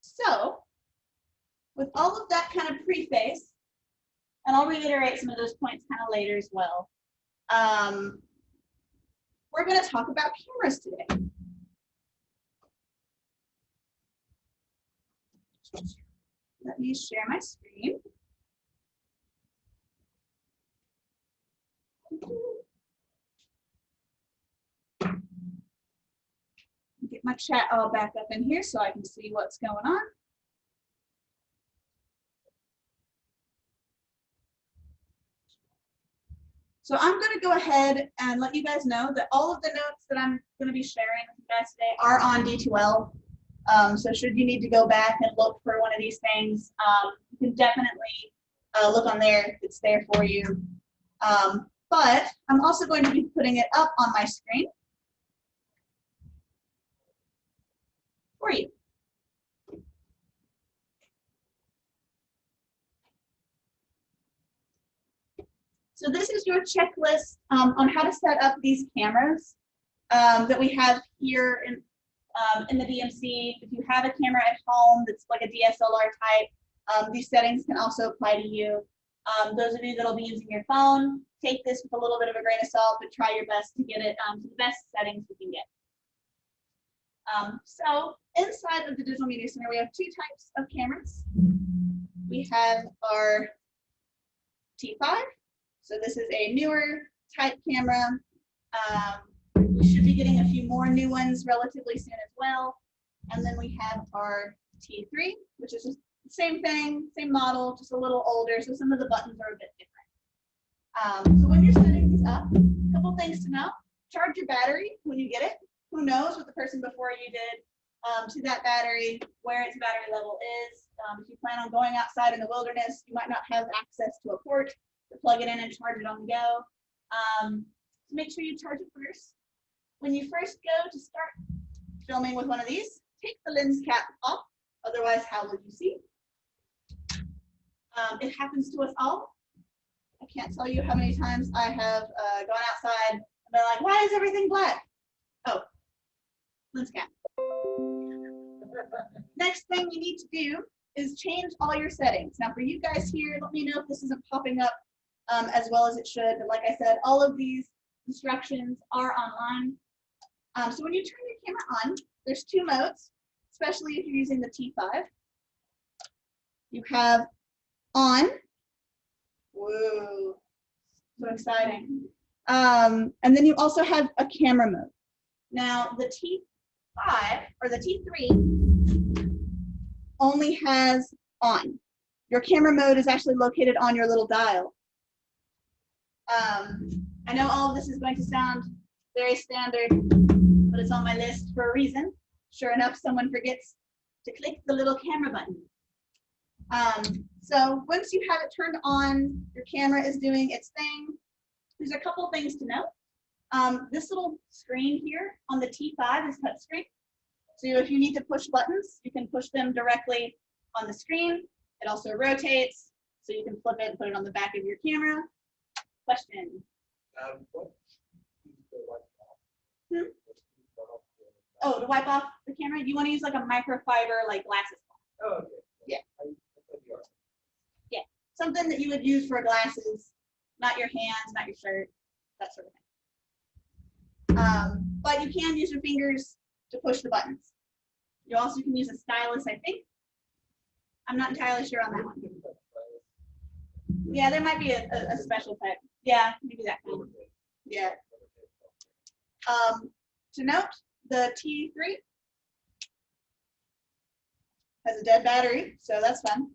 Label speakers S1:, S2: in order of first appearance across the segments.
S1: So with all of that kind of preface, and I'll reiterate some of those points kind of later as well, we're going to talk about cameras today. Let me share my screen. Get my chat all back up in here so I can see what's going on. So I'm going to go ahead and let you guys know that all of the notes that I'm going to be sharing with you guys today are on D2L. So should you need to go back and look for one of these things, you can definitely look on there. It's there for you. But I'm also going to be putting it up on my screen for you. So this is your checklist on how to set up these cameras that we have here in the DMC. If you have a camera at home that's like a DSLR type, these settings can also apply to you. Those of you that will be using your phone, take this with a little bit of a grain of salt, but try your best to get it to the best settings you can get. So inside of the Digital Media Center, we have two types of cameras. We have our T5. So this is a newer type camera. We should be getting a few more new ones relatively soon as well. And then we have our T3, which is just the same thing, same model, just a little older. So some of the buttons are a bit different. So when you're setting these up, a couple things to know. Charge your battery when you get it. Who knows what the person before you did to that battery, where its battery level is. If you plan on going outside in the wilderness, you might not have access to a port to plug it in and charge it on the go. So make sure you charge it first. When you first go to start filming with one of these, take the lens cap off, otherwise how will you see? It happens to us all. I can't tell you how many times I have gone outside and been like, why is everything black? Oh, lens cap. Next thing you need to do is change all your settings. Now for you guys here, let me know if this isn't popping up as well as it should. But like I said, all of these instructions are online. So when you turn your camera on, there's two modes, especially if you're using the T5. You have on. Whoa, so exciting. And then you also have a camera mode. Now the T5 or the T3 only has on. Your camera mode is actually located on your little dial. I know all of this is going to sound very standard, but it's on my list for a reason. Sure enough, someone forgets to click the little camera button. So once you have it turned on, your camera is doing its thing. There's a couple things to note. This little screen here on the T5 is touchscreen. So if you need to push buttons, you can push them directly on the screen. It also rotates, so you can flip it and put it on the back of your camera. Question? Oh, to wipe off the camera? You want to use like a microfiber, like glasses.
S2: Oh, okay.
S1: Yeah. Yeah, something that you would use for glasses, not your hands, not your shirt, that sort of thing. But you can use your fingers to push the buttons. You also can use a stylus, I think. I'm not entirely sure on that one. Yeah, there might be a special type. Yeah, maybe that kind. Yeah. To note, the T3 has a dead battery, so that's fun.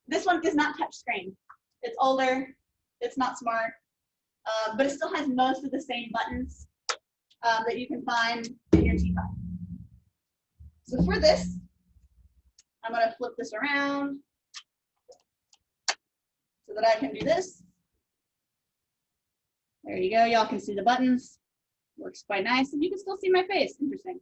S1: This one is not touch screen. It's older, it's not smart, but it still has most of the same buttons that you can find in your T5. So for this, I'm going to flip this around so that I can do this. There you go. Y'all can see the buttons. Works quite nice, and you can still see my face. Interesting.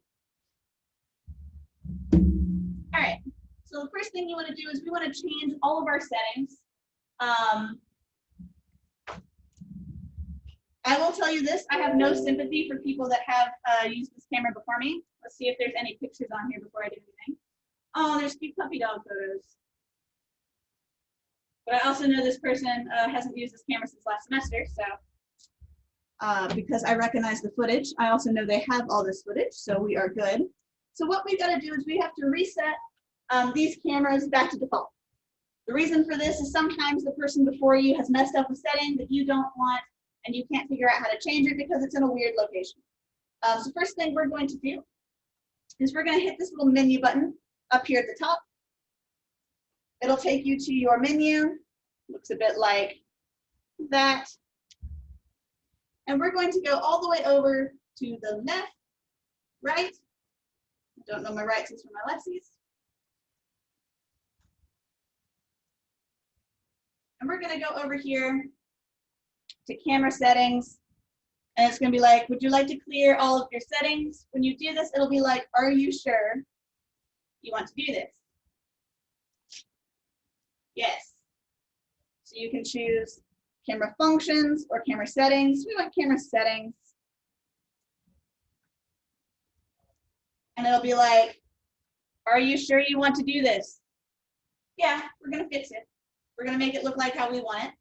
S1: All right. So the first thing you want to do is we want to change all of our settings I will tell you this, I have no sympathy for people that have used this camera before me. Let's see if there's any pictures on here before I do anything. Oh, there's cute puppy dog photos. But I also know this person hasn't used this camera since last semester, so because I recognize the footage, I also know they have all this footage, so we are good. So what we've got to do is we have to reset these cameras back to default. The reason for this is sometimes the person before you has messed up a setting that you don't want, and you can't figure out how to change it because it's in a weird location. So first thing we're going to do is we're going to hit this little menu button up here at the top. It'll take you to your menu. Looks a bit like that. And we're going to go all the way over to the left, right. I don't know my rightsies from my leftsies. And we're going to go over here to camera settings. And it's going to be like, would you like to clear all of your settings? When you do this, it'll be like, are you sure you want to do this? Yes. So you can choose camera functions or camera settings. We want camera settings. And it'll be like, are you sure you want to do this? Yeah, we're going to fix it. We're going to make it look like how we want it.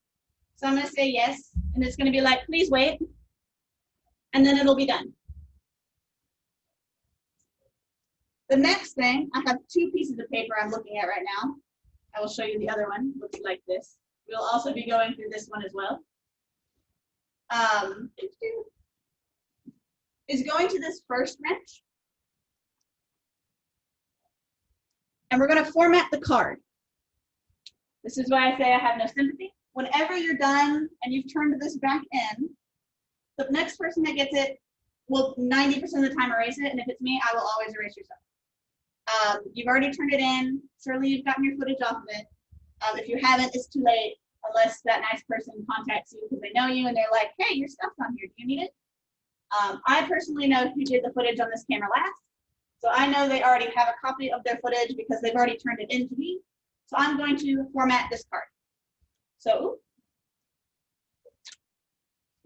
S1: So I'm going to say yes. And it's going to be like, please wait. And then it'll be done. The next thing, I have two pieces of paper I'm looking at right now. I will show you the other one. It looks like this. We'll also be going through this one as well. Is going to this first wrench. And we're going to format the card. This is why I say I have no sympathy. Whenever you're done and you've turned this back in, the next person that gets it will 90% of the time erase it. And if it's me, I will always erase yourself. You've already turned it in. Surely you've gotten your footage off of it. If you haven't, it's too late unless that nice person contacts you because they know you and they're like, hey, your stuff's on here. Do you need it? I personally know who did the footage on this camera last. So I know they already have a copy of their footage because they've already turned it in to me. So I'm going to format this card. So,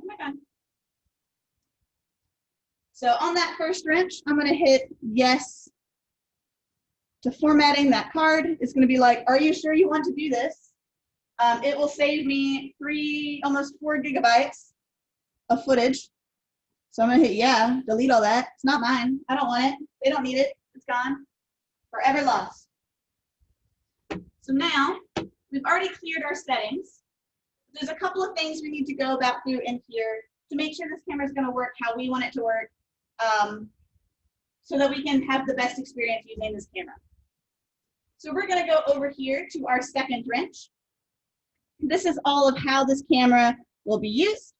S1: oh my God. So on that first wrench, I'm going to hit yes to formatting that card. It's going to be like, are you sure you want to do this? It will save me almost 4 gigabytes of footage. So I'm going to hit yeah, delete all that. It's not mine. I don't want it. They don't need it. It's gone. Forever lost. So now we've already cleared our settings. There's a couple of things we need to go back through in here to make sure this camera is going to work how we want it to work, so that we can have the best experience using this camera. So we're going to go over here to our second wrench. This is all of how this camera will be used.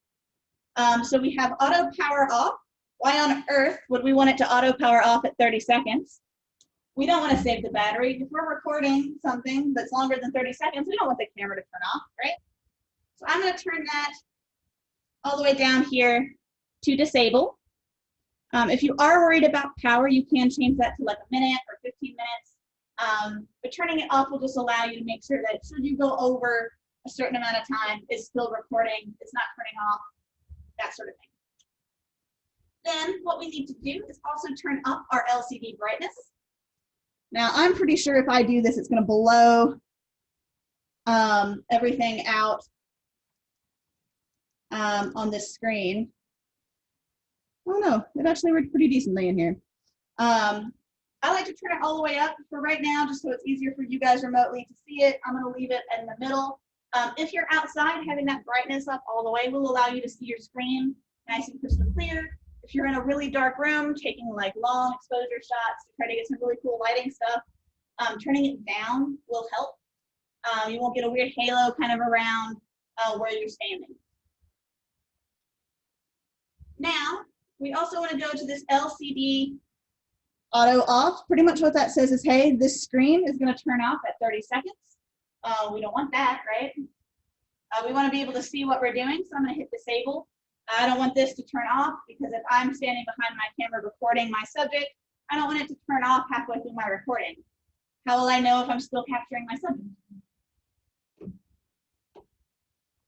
S1: So we have auto power off. Why on earth would we want it to auto power off at 30 seconds? We don't want to save the battery. If we're recording something that's longer than 30 seconds, we don't want the camera to turn off, right? So I'm going to turn that all the way down here to disable. If you are worried about power, you can change that to like a minute or 15 minutes. But turning it off will just allow you to make sure that should you go over a certain amount of time, it's still recording, it's not turning off, that sort of thing. Then what we need to do is also turn up our LCD brightness. Now I'm pretty sure if I do this, it's going to blow everything out on this screen. Oh no, it actually worked pretty decently in here. I like to turn it all the way up for right now, just so it's easier for you guys remotely to see it. I'm going to leave it in the middle. If you're outside, having that brightness up all the way will allow you to see your screen nice and crystal clear. If you're in a really dark room, taking like long exposure shots to try to get some really cool lighting stuff, turning it down will help. You won't get a weird halo kind of around where you're standing. Now, we also want to go to this LCD auto off. Pretty much what that says is, hey, this screen is going to turn off at 30 seconds. We don't want that, right? We want to be able to see what we're doing, so I'm going to hit disable. I don't want this to turn off because if I'm standing behind my camera recording my subject, I don't want it to turn off halfway through my recording. How will I know if I'm still capturing my subject?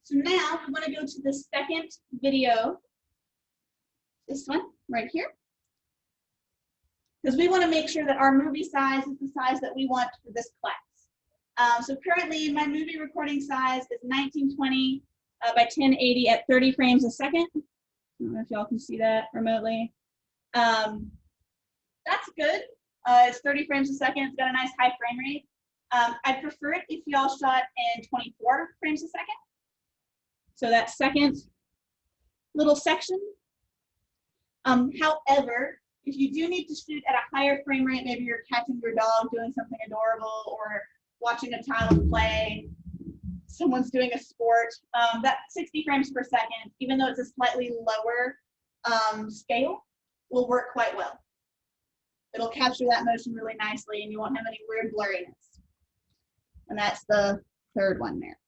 S1: So now we want to go to the second video this one right here. Because we want to make sure that our movie size is the size that we want for this class. So currently my movie recording size is 1920 by 1080 at 30 frames a second. I don't know if y'all can see that remotely. That's good. It's 30 frames a second. It's got a nice high frame rate. I'd prefer it if y'all shot in 24 frames a second. So that second little section. However, if you do need to shoot at a higher frame rate, maybe you're catching your dog doing something adorable or watching a child play, someone's doing a sport, that 60 frames per second, even though it's a slightly lower scale, will work quite well. It'll capture that motion really nicely and you won't have any weird blurriness. And that's the third one there.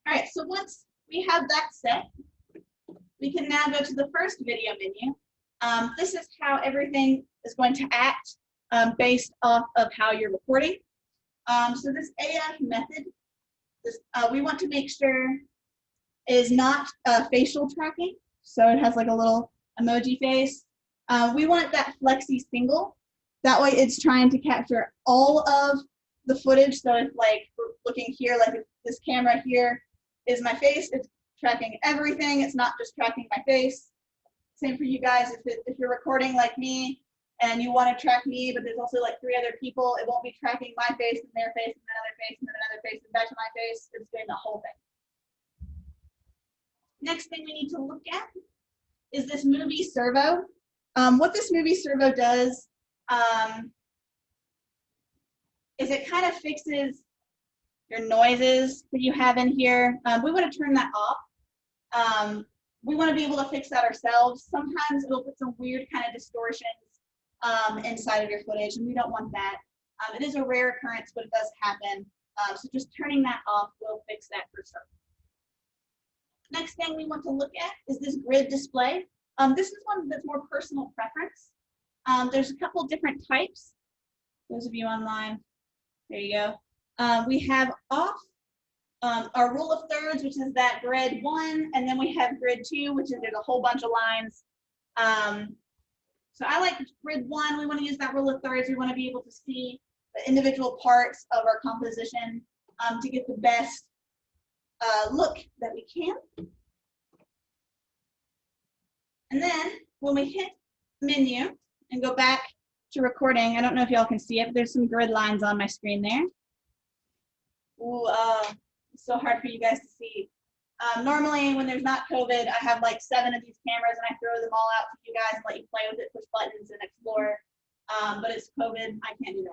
S1: All right, so once we have that set, we can now go to the first video menu. This is how everything is going to act based off of how you're recording. So this AF method, we want to make sure is not facial tracking. So it has like a little emoji face. We want that flexi single. That way it's trying to capture all of the footage. So if like we're looking here, like if this camera here is my face, it's tracking everything. It's not just tracking my face. Same for you guys. If you're recording like me and you want to track me, but there's also like 3 other people, it won't be tracking my face and their face and another face and then another face and back to my face. It's doing the whole thing. Next thing we need to look at is this movie servo. What this movie servo does is it kind of fixes your noises that you have in here. We want to turn that off. We want to be able to fix that ourselves. Sometimes it'll put some weird kind of distortions inside of your footage, and we don't want that. It is a rare occurrence, but it does happen. So just turning that off will fix that for sure. Next thing we want to look at is this grid display. This is one that's more personal preference. There's a couple different types. Those of you online, there you go. We have off our rule of thirds, which is that grid 1, and then we have grid 2, which is there's a whole bunch of lines. So I like grid 1. We want to use that rule of thirds. We want to be able to see the individual parts of our composition to get the best look that we can. And then when we hit menu and go back to recording, I don't know if y'all can see it, but there's some grid lines on my screen there. Ooh, it's so hard for you guys to see. Normally when there's not COVID, I have like 7 of these cameras and I throw them all out to you guys and let you play with it, push buttons and explore. But it's COVID, I can't do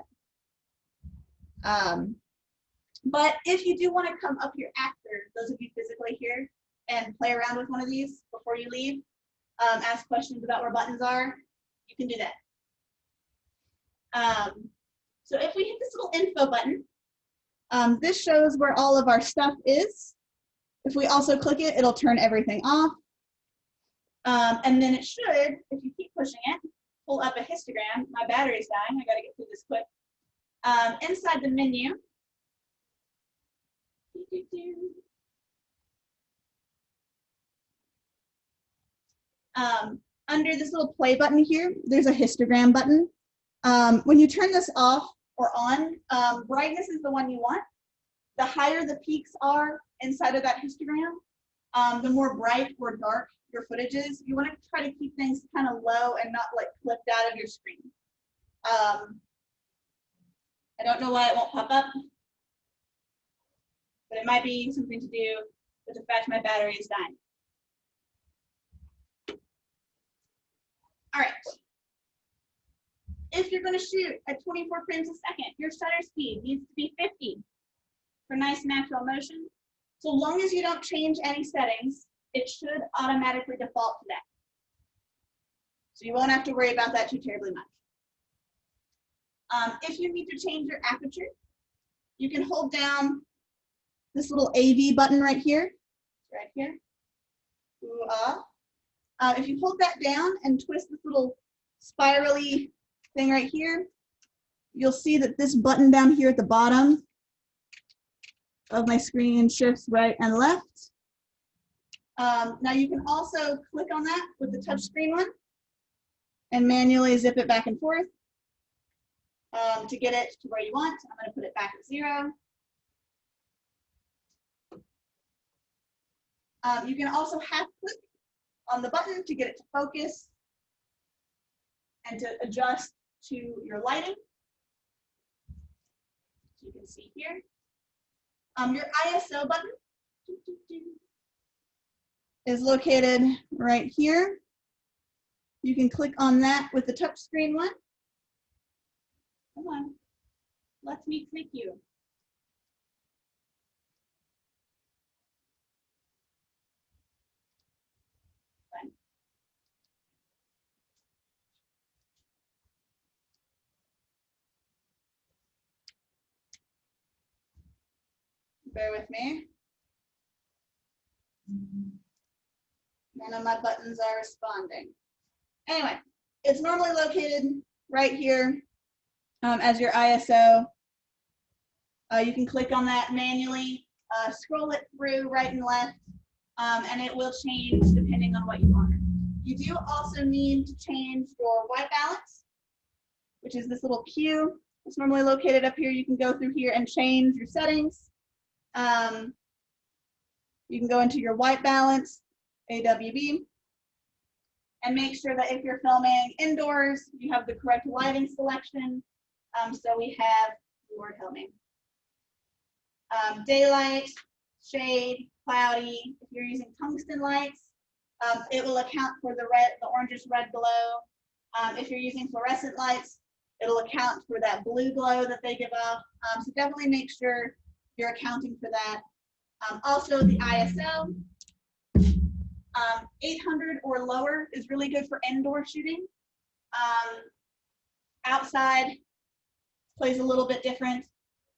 S1: that. But if you do want to come up here after, those of you physically here, and play around with one of these before you leave, ask questions about where buttons are, you can do that. So if we hit this little info button, this shows where all of our stuff is. If we also click it, it'll turn everything off. And then it should, if you keep pushing it, pull up a histogram. My battery's dying, I gotta get through this quick. Inside the menu, under this little play button here, there's a histogram button. When you turn this off or on, brightness is the one you want. The higher the peaks are inside of that histogram, the more bright or dark your footage is. You want to try to keep things kind of low and not like clipped out of your screen. I don't know why it won't pop up, but it might be something to do with the fact my battery is dying. All right. If you're going to shoot at 24 frames a second, your shutter speed needs to be 50 for nice natural motion. So long as you don't change any settings, it should automatically default to that. So you won't have to worry about that too terribly much. If you need to change your aperture, you can hold down this little AV button right here. Right here. If you hold that down and twist this little spirally thing right here, you'll see that this button down here at the bottom of my screen shifts right and left. Now you can also click on that with the touchscreen one and manually zip it back and forth to get it to where you want. I'm going to put it back at 0. You can also half click on the button to get it to focus and to adjust to your lighting. You can see here. Your ISO button is located right here. You can click on that with the touchscreen one. Come on, let me trick you. Fine. Bear with me. None of my buttons are responding. Anyway, it's normally located right here as your ISO. You can click on that manually, scroll it through right and left, and it will change depending on what you want. You do also need to change your white balance, which is this little Q. It's normally located up here. You can go through here and change your settings. You can go into your white balance, AWB, and make sure that if you're filming indoors, you have the correct lighting selection. So we have indoor filming. Daylight, shade, cloudy. If you're using tungsten lights, it will account for the orangish red glow. If you're using fluorescent lights, it'll account for that blue glow that they give off. So definitely make sure you're accounting for that. Also the ISO, 800 or lower is really good for indoor shooting. Outside plays a little bit different.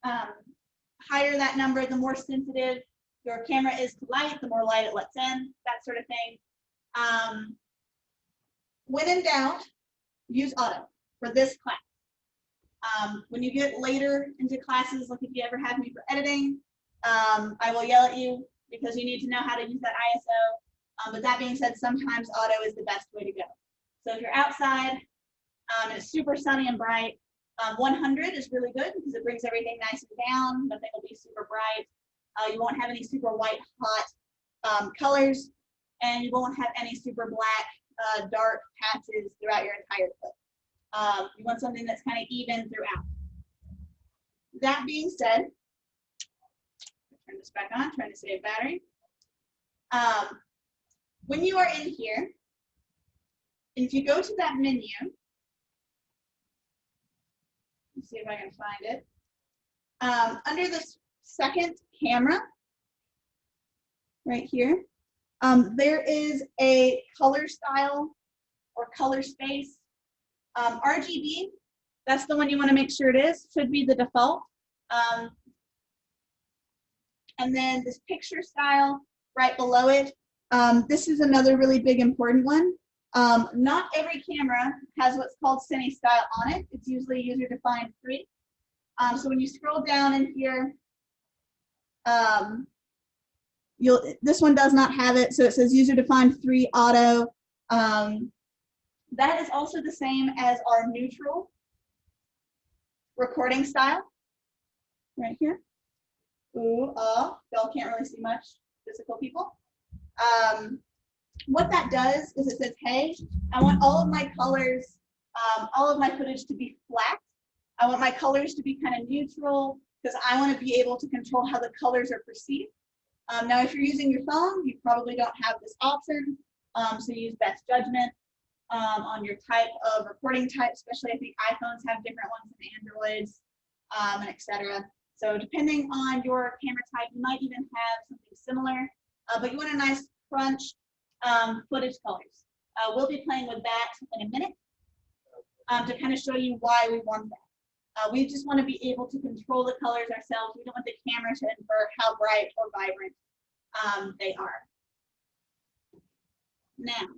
S1: Higher that number, the more sensitive your camera is to light, the more light it lets in, that sort of thing. When in doubt, use auto for this class. When you get later into classes, like if you ever have me for editing, I will yell at you because you need to know how to use that ISO. But that being said, sometimes auto is the best way to go. So if you're outside and it's super sunny and bright, 100 is really good because it brings everything nice and down. Nothing will be super bright. You won't have any super white, hot colors, and you won't have any super black, dark patches throughout your entire clip. You want something that's kind of even throughout. That being said, turn this back on, trying to save battery. When you are in here, if you go to that menu, let's see if I can find it. Under this second camera, right here, there is a color style or color space. RGB, that's the one you want to make sure it is, should be the default. And then this picture style right below it, this is another really big important one. Not every camera has what's called cine style on it. It's usually user defined 3. So when you scroll down in here, this one does not have it. So it says user defined 3 auto. That is also the same as our neutral recording style right here. Ooh, y'all can't really see much, physical people. What that does is it says, hey, I want all of my colors, all of my footage to be flat. I want my colors to be kind of neutral because I want to be able to control how the colors are perceived. Now, if you're using your phone, you probably don't have this option. So use best judgment on your type of recording type, especially I think iPhones have different ones than Androids, and etc. So depending on your camera type, you might even have something similar, but you want a nice crunched footage colors. We'll be playing with that in a minute to kind of show you why we want that. We just want to be able to control the colors ourselves. We don't want the camera to infer how bright or vibrant they are. Now,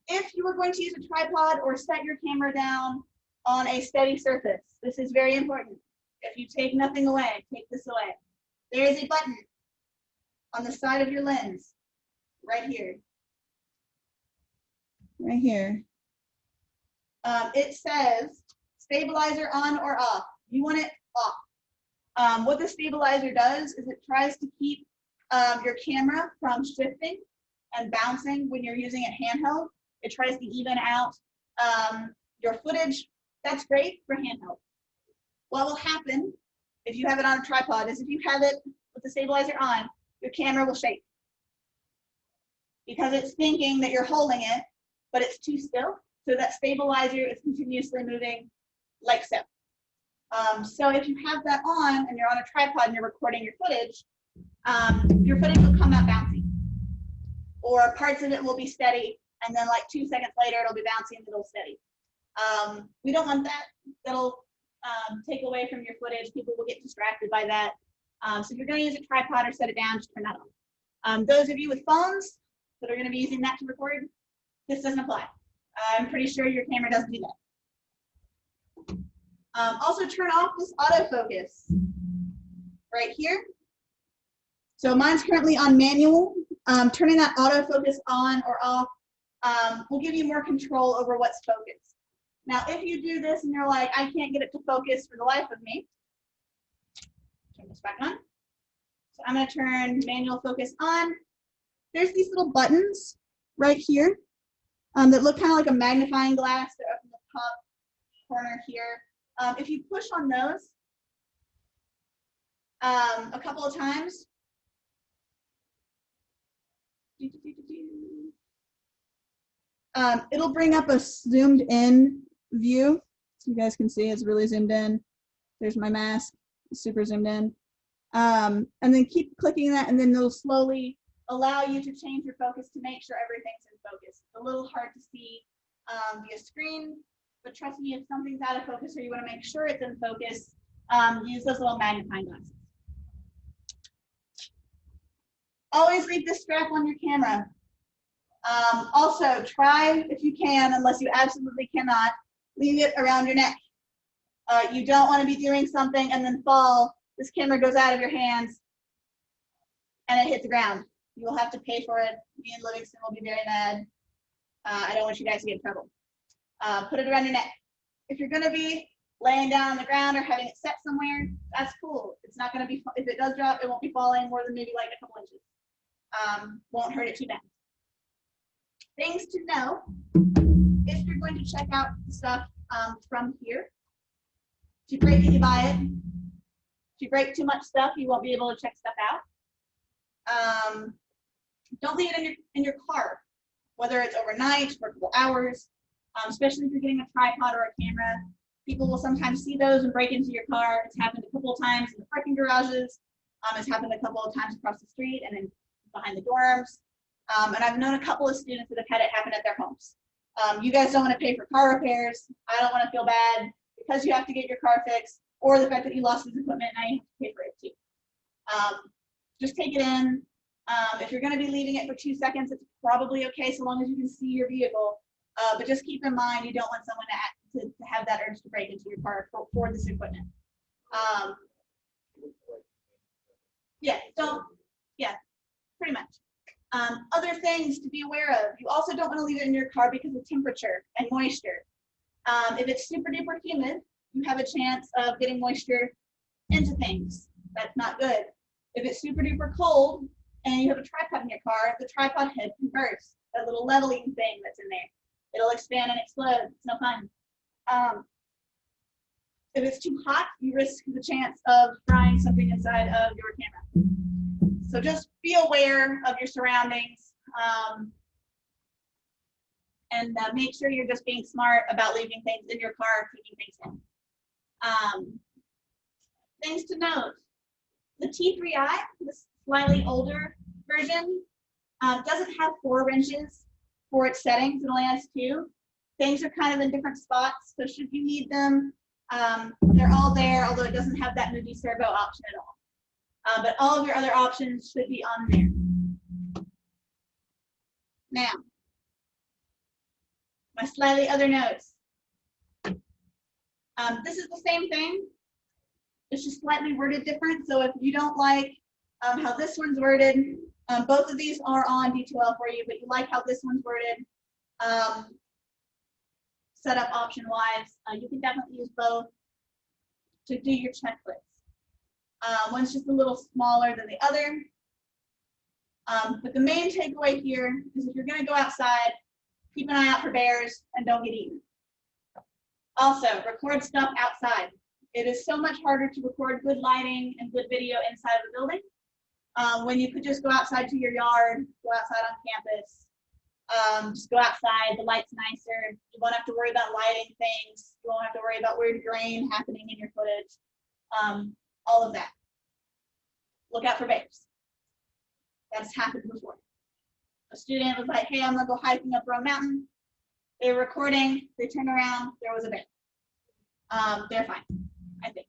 S1: if you were going to use a tripod or set your camera down on a steady surface, this is very important. If you take nothing away, take this away. There is a button on the side of your lens, right here. Right here. It says stabilizer on or off. You want it off. What the stabilizer does is it tries to keep your camera from shifting and bouncing when you're using it handheld. It tries to even out your footage. That's great for handheld. What will happen if you have it on a tripod is if you have it with the stabilizer on, your camera will shake because it's thinking that you're holding it, but it's too still. So that stabilizer is continuously moving like so. So if you have that on and you're on a tripod and you're recording your footage will come out bouncy. Or parts of it will be steady, and then like 2 seconds later, it'll be bouncy and it'll steady. We don't want that. That'll take away from your footage. People will get distracted by that. So if you're going to use a tripod or set it down, just turn that on. Those of you with phones that are going to be using that to record, this doesn't apply. I'm pretty sure your camera doesn't do that. Also turn off this autofocus right here. So mine's currently on manual. Turning that autofocus on or off will give you more control over what's focused. Now, if you do this and you're like, I can't get it to focus for the life of me, turn this back on. So I'm going to turn manual focus on. There's these little buttons right here that look kind of like a magnifying glass. They're up in the top corner here. If you push on those a couple of times, it'll bring up a zoomed in view. So you guys can see it's really zoomed in. There's my mask, super zoomed in. And then keep clicking that, and then it'll slowly allow you to change your focus to make sure everything's in focus. It's a little hard to see via screen, but trust me, if something's out of focus or you want to make sure it's in focus, use those little magnifying glasses. Always leave this strap on your camera. Also, try, if you can, unless you absolutely cannot, leave it around your neck. You don't want to be doing something and then fall. This camera goes out of your hands and it hits the ground. You will have to pay for it. Me and Livingston will be very mad. I don't want you guys to get in trouble. Put it around your neck. If you're going to be laying down on the ground or having it set somewhere, that's cool. It's not going to be, if it does drop, it won't be falling more than maybe like a couple inches. Won't hurt it too bad. Things to know if you're going to check out stuff from here. If you break it, you buy it. If you break too much stuff, you won't be able to check stuff out. Don't leave it in your car, whether it's overnight for a couple hours, especially if you're getting a tripod or a camera. People will sometimes see those and break into your car. It's happened a couple of times in the parking garages. It's happened a couple of times across the street and then behind the dorms. And I've known a couple of students that have had it happen at their homes. You guys don't want to pay for car repairs. I don't want to feel bad because you have to get your car fixed, or the fact that you lost this equipment and now you have to pay for it too. Just take it in. If you're going to be leaving it for 2 seconds, it's probably okay so long as you can see your vehicle. But just keep in mind you don't want someone to have that urge to break into your car for this equipment. Yeah, pretty much. Other things to be aware of. You also don't want to leave it in your car because of temperature and moisture. If it's super duper humid, you have a chance of getting moisture into things. That's not good. If it's super duper cold and you have a tripod in your car, the tripod head can burst. That little leveling thing that's in there. It'll expand and explode. It's no fun. If it's too hot, you risk the chance of frying something inside of your camera. So just be aware of your surroundings and make sure you're just being smart about leaving things in your car, keeping things in. Things to note. The T3i, the slightly older version, doesn't have 4 wrenches for its settings. It only has 2. Things are kind of in different spots, so should you need them, they're all there, although it doesn't have that movie servo option at all. But all of your other options should be on there. Now, my slightly other notes. This is the same thing. It's just slightly worded different. So if you don't like how this one's worded. Both of these are on D2L for you, but you like how this one's worded. Setup option wise, you can definitely use both to do your checklist. One's just a little smaller than the other. But the main takeaway here is if you're going to go outside, keep an eye out for bears and don't get eaten. Also, record stuff outside. It is so much harder to record good lighting and good video inside of the building when you could just go outside to your yard, go outside on campus, just go outside, the light's nicer. You won't have to worry about lighting things. You won't have to worry about weird grain happening in your footage. All of that. Look out for bears. That's happened before. A student was like, hey, I'm gonna go hiking up Rome Mountain. They were recording, they turned around, there was a bear. They're fine, I think.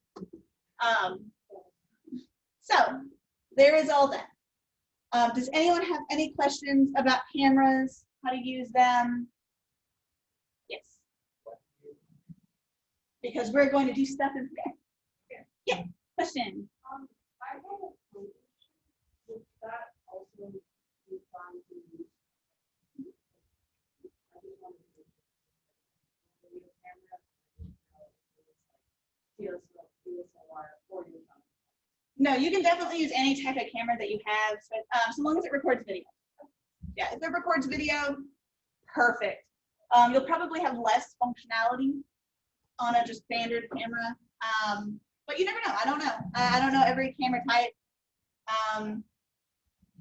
S1: So there is all that. Does anyone have any questions about cameras, how to use them? Yes. Because we're going to do stuff in there. Yeah, question.
S2: I have a question. Would that also be fine to use? I just wanted to use a camera, DSLR, or your phone.
S1: No, you can definitely use any type of camera that you have, so long as it records video. Yeah, if it records video, perfect. You'll probably have less functionality on a just standard camera, but you never know. I don't know. I don't know every camera type.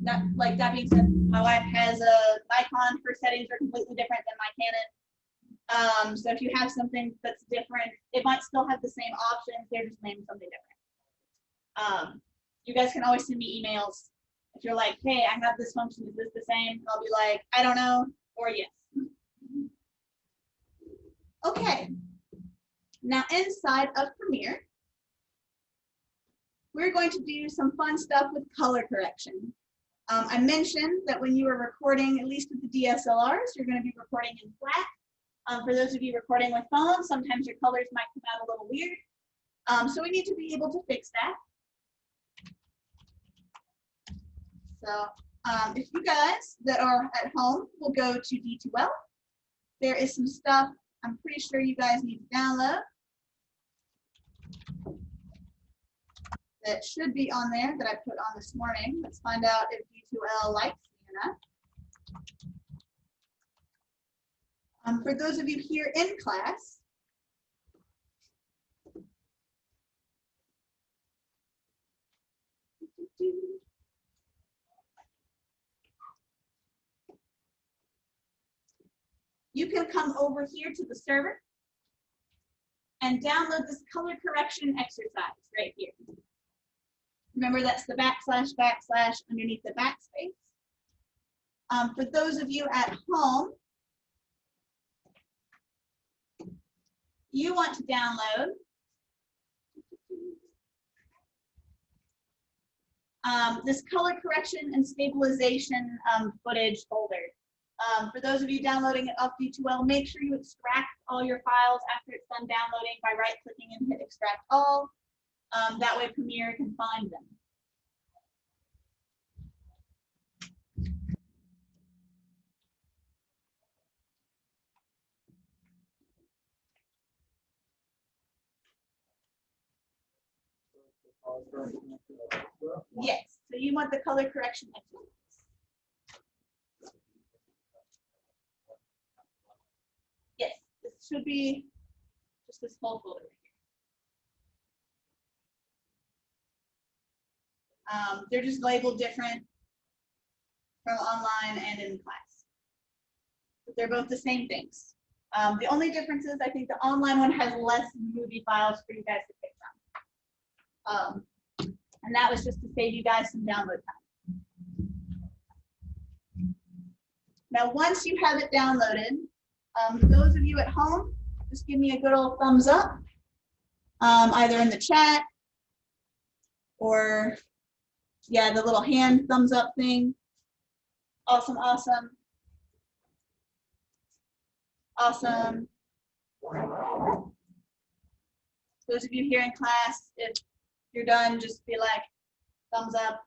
S1: That being said, my wife has a Nikon. Her settings are completely different than my Canon. So if you have something that's different, it might still have the same options. They're just named something different. You guys can always send me emails if you're like, hey, I have this function, is this the same? And I'll be like, I don't know, or yes. Okay, now inside of Premiere, we're going to do some fun stuff with color correction. I mentioned that when you are recording, at least with the DSLRs, you're going to be recording in flat. For those of you recording with phones, sometimes your colors might come out a little weird. So we need to be able to fix that. So if you guys that are at home will go to D2L, there is some stuff I'm pretty sure you guys need to download that should be on there that I put on this morning. Let's find out if D2L likes me or not. For those of you here in class, you can come over here to the server and download this color correction exercise right here. Remember, that's the / underneath the backspace. For those of you at home, you want to download this color correction and stabilization footage folder. For those of you downloading it off D2L, make sure you extract all your files after it's done downloading by right-clicking and hit extract all. That way Premiere can find them. Yes, so you want the color correction exercise. Yes, this should be just this whole folder right here. They're just labeled different from online and in class. But they're both the same things. The only difference is I think the online one has less movie files for you guys to pick from. And that was just to save you guys some download time. Now, once you have it downloaded, those of you at home, just give me a good old thumbs up, either in the chat or, yeah, the little hand thumbs up thing. Awesome, awesome. Awesome. Those of you here in class, if you're done, just be like, thumbs up.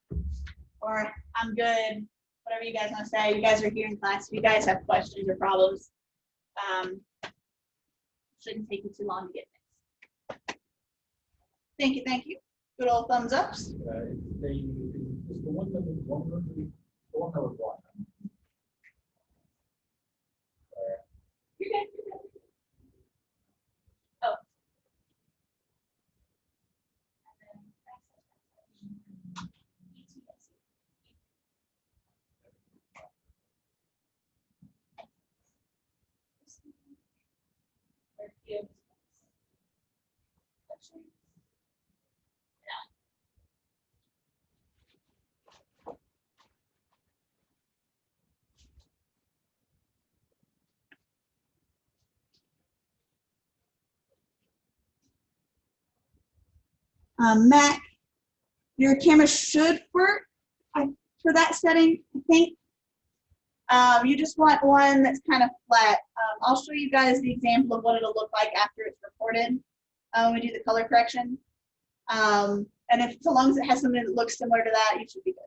S1: or I'm good, whatever you guys want to say. You guys are here in class. If you guys have questions or problems, shouldn't take you too long to get fixed. Thank you, thank you. Good old thumbs ups.
S3: It's the one that was longer, the one that was one.
S1: You're good. You're good. Oh. Mac, your camera should work for that setting, I think. You just want one that's kind of flat. I'll show you guys the example of what it'll look like after it's recorded when we do the color correction. And if so long as it has something that looks similar to that, you should be good.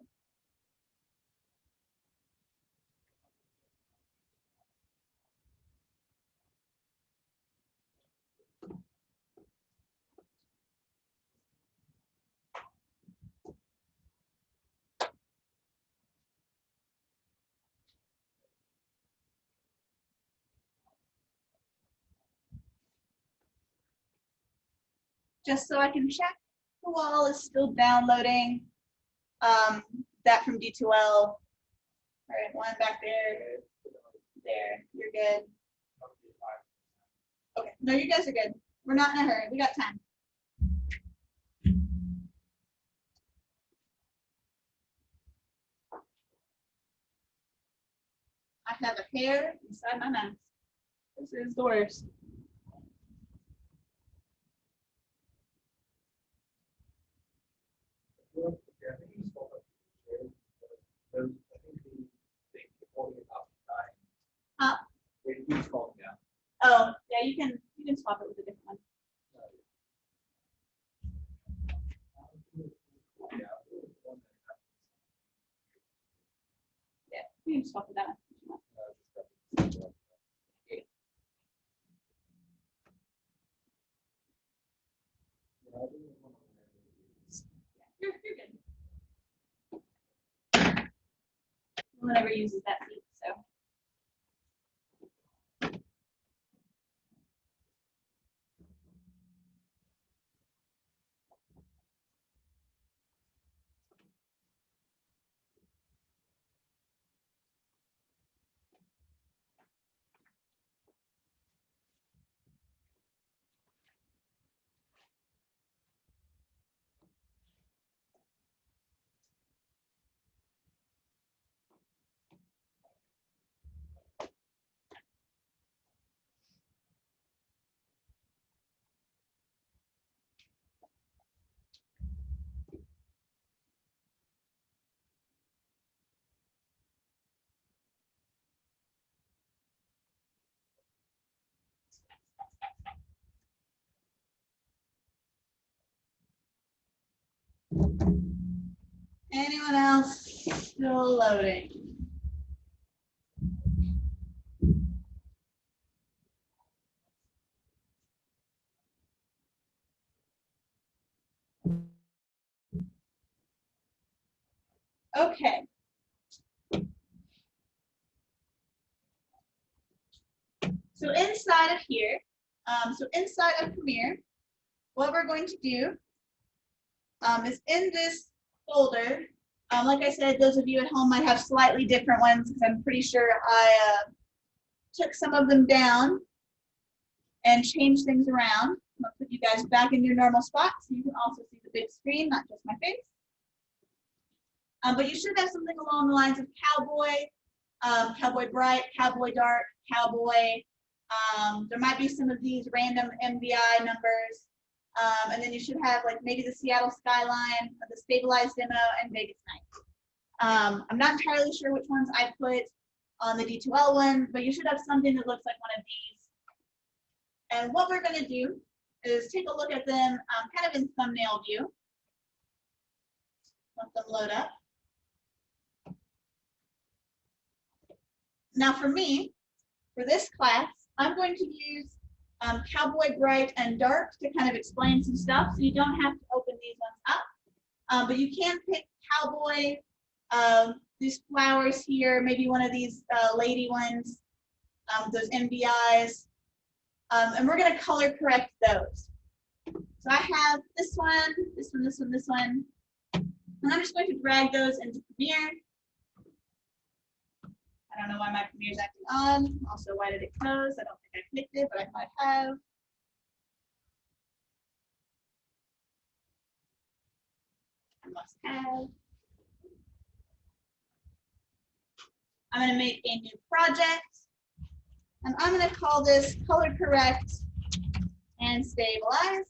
S1: Just so I can check the wall is still downloading. That from D2L. All right, one back there. There, you're good. Okay, no, you guys are good. We're not in a hurry. We got time. I have a hair inside my mask. This is the worst. Oh, yeah, you can swap it with a different one. Yeah, you can swap with that one. You're good. No one ever uses that seat, so. Anyone else still loading? Okay. So inside of here, inside of Premiere, what we're going to do is in this folder, like I said, those of you at home might have slightly different ones because I'm pretty sure I took some of them down and changed things around. I'm gonna put you guys back in your normal spot so you can also see the big screen, not just my face. But you should have something along the lines of cowboy, cowboy bright, cowboy dark, cowboy. There might be some of these random MVI numbers. And then you should have like maybe the Seattle skyline, the stabilized demo, and Vegas night. I'm not entirely sure which ones I put on the D2L one, but you should have something that looks like one of these. And what we're going to do is take a look at them kind of in thumbnail view. Let them load up. Now for me, for this class, I'm going to use Cowboy Bright and Dark to kind of explain some stuff, so you don't have to open these ones up. But you can pick Cowboy, these flowers here, maybe one of these lady ones, those MBIs, and we're going to color correct those. So I have this one, this one, this one, this one, and I'm just going to drag those into Premiere. I don't know why my Premiere is acting on. Also, why did it close? I don't think I clicked it, but I might have. I must have. I'm going to make a new project, and I'm going to call this Color Correct and Stabilize.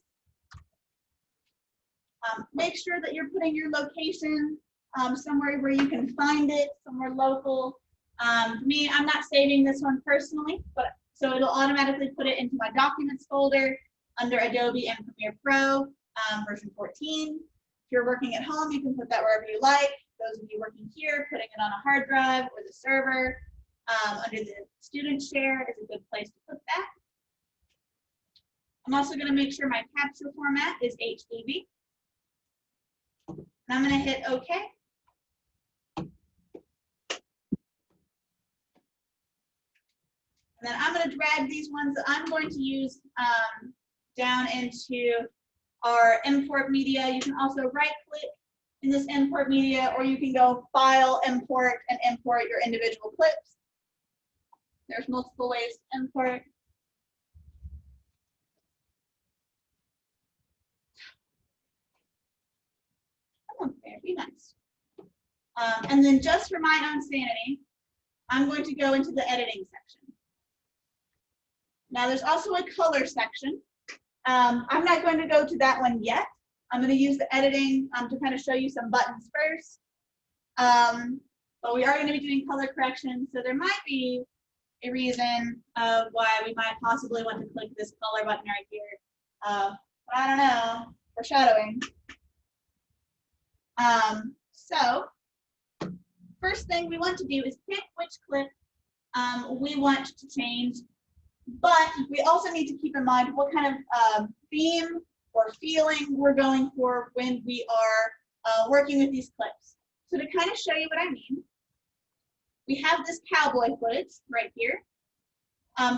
S1: Make sure that you're putting your location somewhere where you can find it, somewhere local. For me, I'm not saving this one personally, but so it'll automatically put it into my documents folder under Adobe and Premiere Pro version 14. If you're working at home, you can put that wherever you like. Those of you working here, putting it on a hard drive or the server under the student share is a good place to put that. I'm also going to make sure my capture format is HDB. And I'm going to hit OK. And then I'm going to drag these ones that I'm going to use down into our import media. You can also right click in this import media, or you can go File, Import, and import your individual clips. There's multiple ways to import. Come on, there, be nice. And then just for my own sanity, I'm going to go into the editing section. Now there's also a color section. I'm not going to go to that one yet. I'm going to use the editing to kind of show you some buttons first. But we are going to be doing color correction, so there might be a reason why we might possibly want to click this color button right here. But I don't know, foreshadowing. So first thing we want to do is pick which clip we want to change, but we also need to keep in mind what kind of theme or feeling we're going for when we are working with these clips. So to kind of show you what I mean, we have this cowboy footage right here.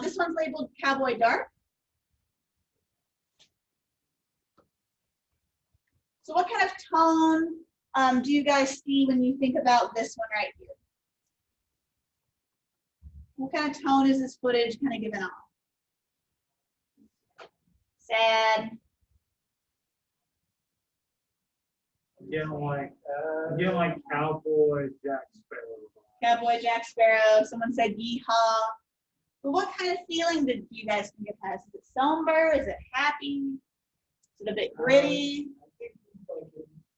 S1: This one's labeled Cowboy Dark. So what kind of tone do you guys see when you think about this one right here? What kind of tone is this footage kind of giving off? Sad.
S4: Getting like Cowboy Jack Sparrow.
S1: Cowboy Jack Sparrow. Someone said yeehaw. But what kind of feeling did you guys think it has? Is it somber? Is it happy? Is it a bit gritty?
S3: I think like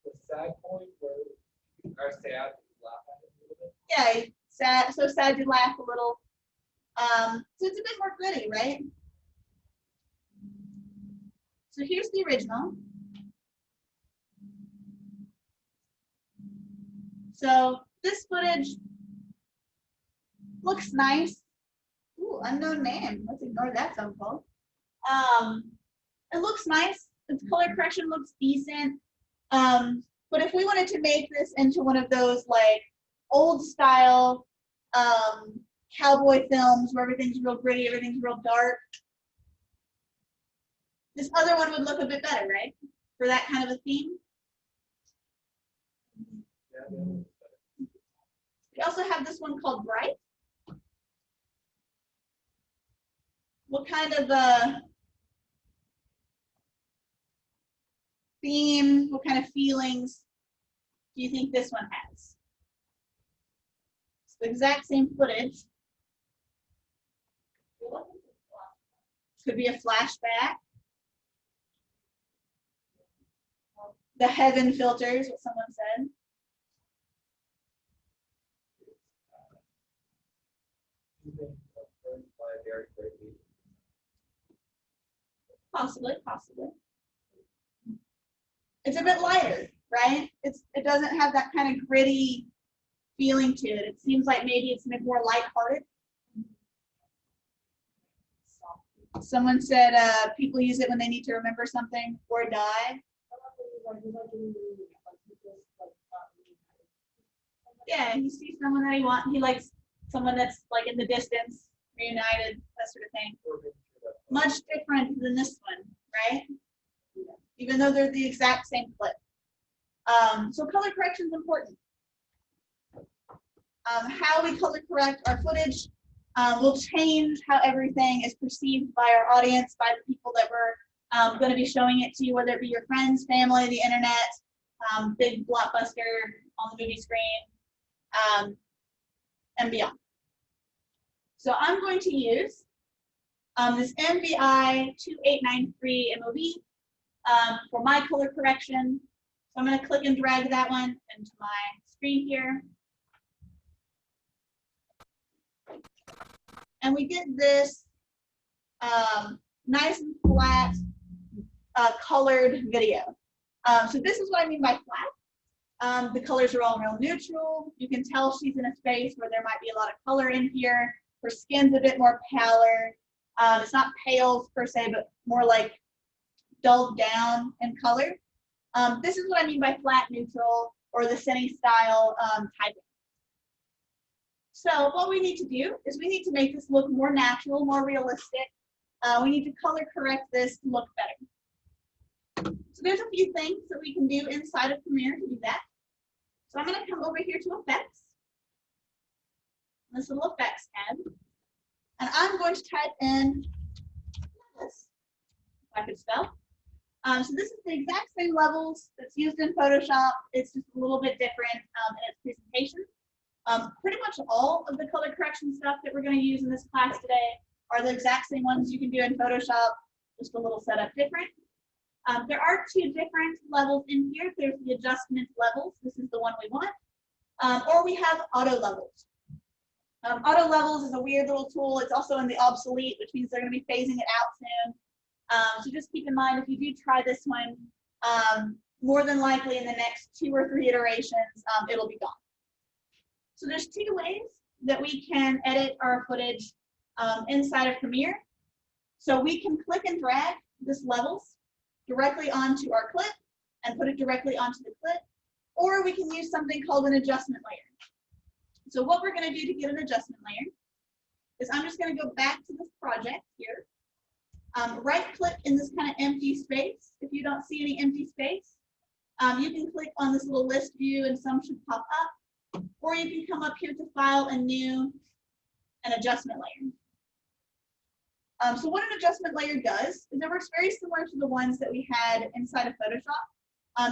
S3: the sad point where you are sad, you laugh at it a little bit.
S1: Yeah, sad. So sad you laugh a little. So it's a bit more gritty, right? So here's the original. So this footage looks nice. Ooh, unknown name. Let's ignore that phone call. It looks nice. Its color correction looks decent. But if we wanted to make this into one of those like old style cowboy films where everything's real gritty, everything's real dark, this other one would look a bit better, right? For that kind of a theme. We also have this one called Bright. What kind of theme, what kind of feelings do you think this one has? It's the exact same footage. Could be a flashback. The heaven filters, what someone said. Possibly, possibly. It's a bit lighter, right? It doesn't have that kind of gritty feeling to it. It seems like maybe it's more lighthearted. Someone said people use it when they need to remember something or die. Yeah, he sees someone that he wants. He likes someone that's like in the distance, reunited, that sort of thing. Much different than this one, right? Even though they're the exact same clip. So color correction is important. How we color correct our footage will change how everything is perceived by our audience, by the people that we're going to be showing it to, whether it be your friends, family, the internet, big blockbuster on the movie screen, and beyond. So I'm going to use this NVI 2893 MOV for my color correction. So I'm going to click and drag that one into my screen here. And we get this nice and flat colored video. So this is what I mean by flat. The colors are all real neutral. You can tell she's in a space where there might be a lot of color in here. Her skin's a bit more paler. It's not pale per se, but more like dulled down in color. This is what I mean by flat neutral or the cine style typing. So what we need to do is we need to make this look more natural, more realistic. We need to color correct this to look better. So there's a few things that we can do inside of Premiere to do that. So I'm going to come over here to Effects, this little Effects tab, and I'm going to type in this, if I could spell. So this is the exact same levels that's used in Photoshop. It's just a little bit different in its presentation. Pretty much all of the color correction stuff that we're going to use in this class today are the exact same ones you can do in Photoshop, just a little setup different. There are two different levels in here. There's the adjustment levels. This is the one we want. Or we have auto levels. Auto levels is a weird little tool. It's also in the obsolete, which means they're going to be phasing it out soon. So just keep in mind, if you do try this one, more than likely in the next 2 or 3 iterations, it'll be gone. So there's 2 ways that we can edit our footage inside of Premiere. So we can click and drag this levels directly onto our clip and put it directly onto the clip, or we can use something called an adjustment layer. So what we're going to do to get an adjustment layer is I'm just going to go back to this project here, right click in this kind of empty space. If you don't see any empty space, you can click on this little list view and some should pop up, or you can come up here to File and New, an adjustment layer. So what an adjustment layer does is it works very similar to the ones that we had inside of Photoshop.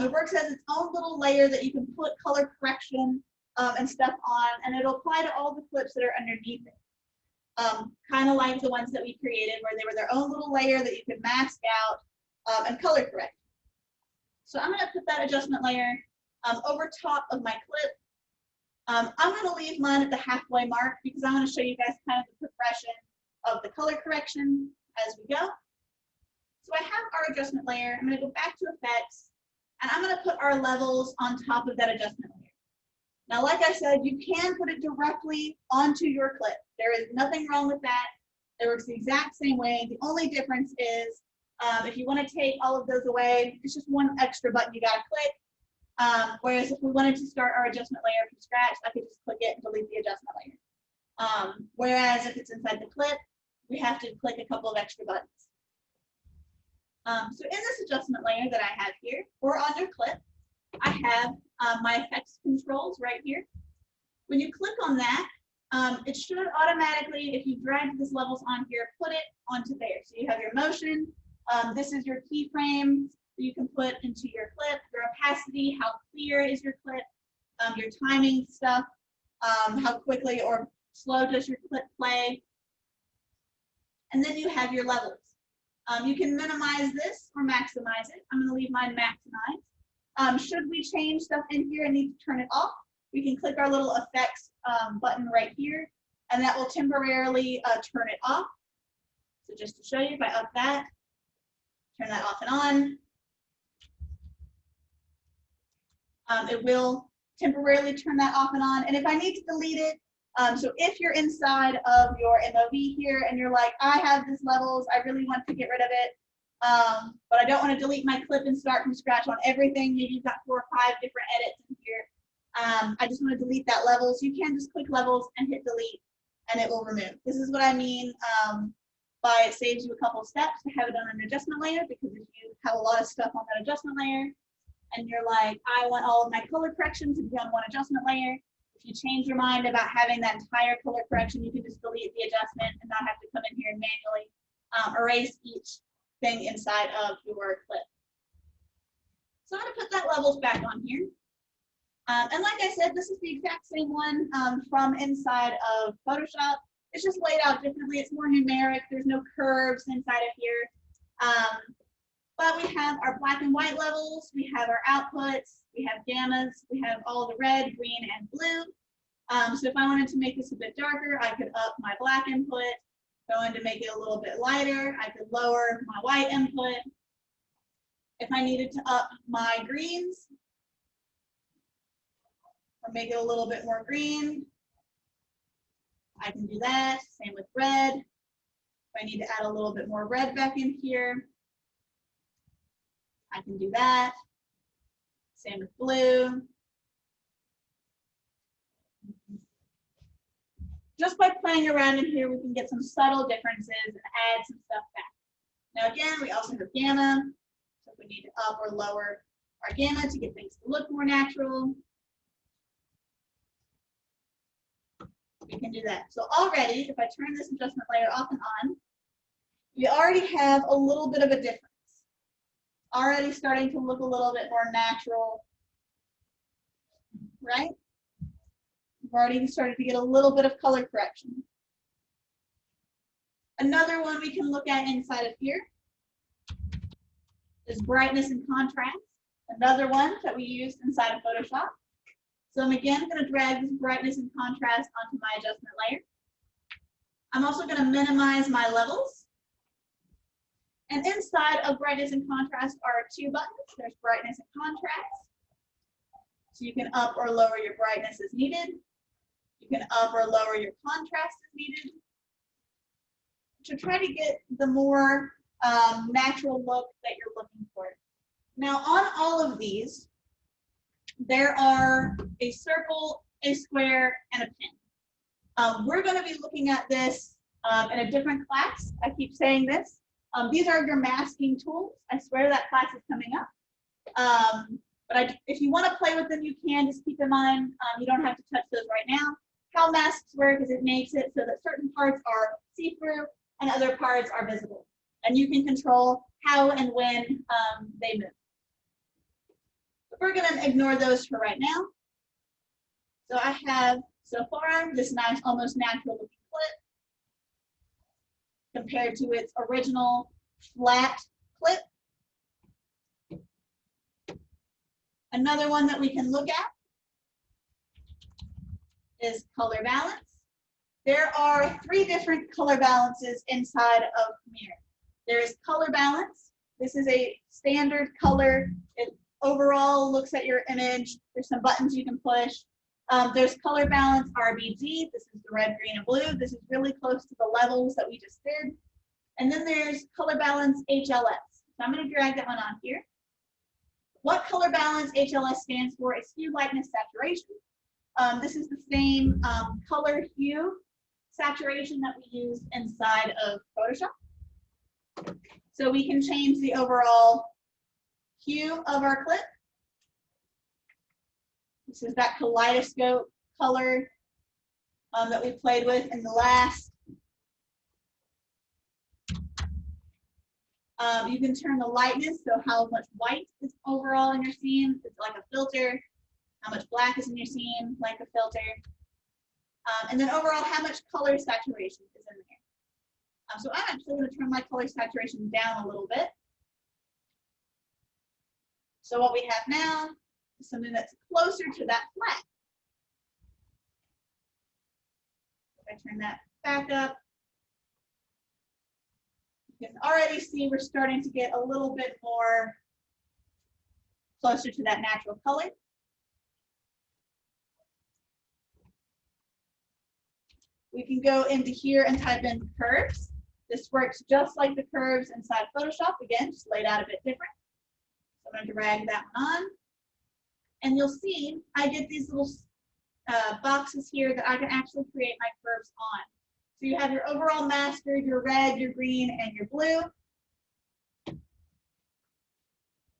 S1: It works as its own little layer that you can put color correction and stuff on, and it'll apply to all the clips that are underneath it. Kind of like the ones that we created where they were their own little layer that you could mask out and color correct. So I'm going to put that adjustment layer over top of my clip. I'm going to leave mine at the halfway mark because I want to show you guys kind of the progression of the color correction as we go. So I have our adjustment layer. I'm going to go back to Effects, and I'm going to put our levels on top of that adjustment layer. Now, like I said, you can put it directly onto your clip. There is nothing wrong with that. It works the exact same way. The only difference is if you want to take all of those away, it's just one extra button you got to click. Whereas if we wanted to start our adjustment layer from scratch, I could just click it and delete the adjustment layer. Whereas if it's inside the clip, we have to click a couple of extra buttons. So in this adjustment layer that I have here, or on your clip, I have my effects controls right here. When you click on that, it should automatically, if you drag this levels on here, put it onto there. So you have your motion. This is your keyframe that you can put into your clip, your opacity, how clear is your clip, your timing stuff, how quickly or slow does your clip play. And then you have your levels. You can minimize this or maximize it. I'm going to leave mine maximized. Should we change stuff in here and need to turn it off, we can click our little effects button right here, and that will temporarily turn it off. So just to show you, if I up that, turn that off and on, it will temporarily turn that off and on. And if I need to delete it, So if you're inside of your MOV here and you're like, I have this levels, I really want to get rid of it, but I don't want to delete my clip and start from scratch on everything. Maybe you've got 4 or 5 different edits in here. I just want to delete that levels. You can just click levels and hit delete, and it will remove. This is what I mean by it saves you a couple steps to have it on an adjustment layer, because if you have a lot of stuff on that adjustment layer and you're like, I want all of my color corrections to be on one adjustment layer, if you change your mind about having that entire color correction, you can just delete the adjustment and not have to come in here and manually erase each thing inside of your clip. So I'm going to put that levels back on here. And like I said, this is the exact same one from inside of Photoshop. It's just laid out differently. It's more numeric. There's no curves inside of here. But we have our black and white levels. We have our outputs. We have gammas. We have all the red, green, and blue. So if I wanted to make this a bit darker, I could up my black input. If I wanted to make it a little bit lighter, I could lower my white input. If I needed to up my greens, or make it a little bit more green, I can do that. Same with red. If I need to add a little bit more red back in here, I can do that. Same with blue. Just by playing around in here, we can get some subtle differences and add some stuff back. Now again, we also have gamma. So if we need to up or lower our gamma to get things to look more natural, we can do that. So already, if I turn this adjustment layer off and on, we already have a little bit of a difference. Already starting to look a little bit more natural, right? We've already started to get a little bit of color correction. Another one we can look at inside of here is brightness and contrast. Another one that we use inside of Photoshop. So I'm again going to drag this brightness and contrast onto my adjustment layer. I'm also going to minimize my levels. And inside of brightness and contrast are 2 buttons. There's brightness and contrast. So you can up or lower your brightness as needed. You can up or lower your contrast as needed, to try to get the more natural look that you're looking for. Now on all of these, there are a circle, a square, and a pin. We're going to be looking at this in a different class. I keep saying this. These are your masking tools. I swear that class is coming up. But if you want to play with them, you can. Just keep in mind, you don't have to touch those right now. How masks work is it makes it so that certain parts are see-through and other parts are visible. And you can control how and when they move. But we're going to ignore those for right now. So I have, so far, this nice, almost natural looking clip compared to its original flat clip. Another one that we can look at is color balance. There are 3 different color balances inside of Premiere. There is color balance. This is a standard color. It overall looks at your image. There's some buttons you can push. There's color balance RBG. This is the red, green, and blue. This is really close to the levels that we just did. And then there's color balance HLS. So I'm going to drag that one on here. What color balance HLS stands for is hue, lightness, saturation. This is the same color hue saturation that we use inside of Photoshop. So we can change the overall hue of our clip. This is that kaleidoscope color that we played with in the last. You can turn the lightness, so how much white is overall in your scene. It's like a filter. How much black is in your scene, like a filter. And then overall, how much color saturation is in there. So I'm actually going to turn my color saturation down a little bit. So what we have now is something that's closer to that flat. If I turn that back up, you can already see we're starting to get a little bit more closer to that natural color. We can go into here and type in curves. This works just like the curves inside Photoshop. Again, just laid out a bit different. So I'm going to drag that one on. And you'll see I get these little boxes here that I can actually create my curves on. So you have your overall master, your red, your green, and your blue.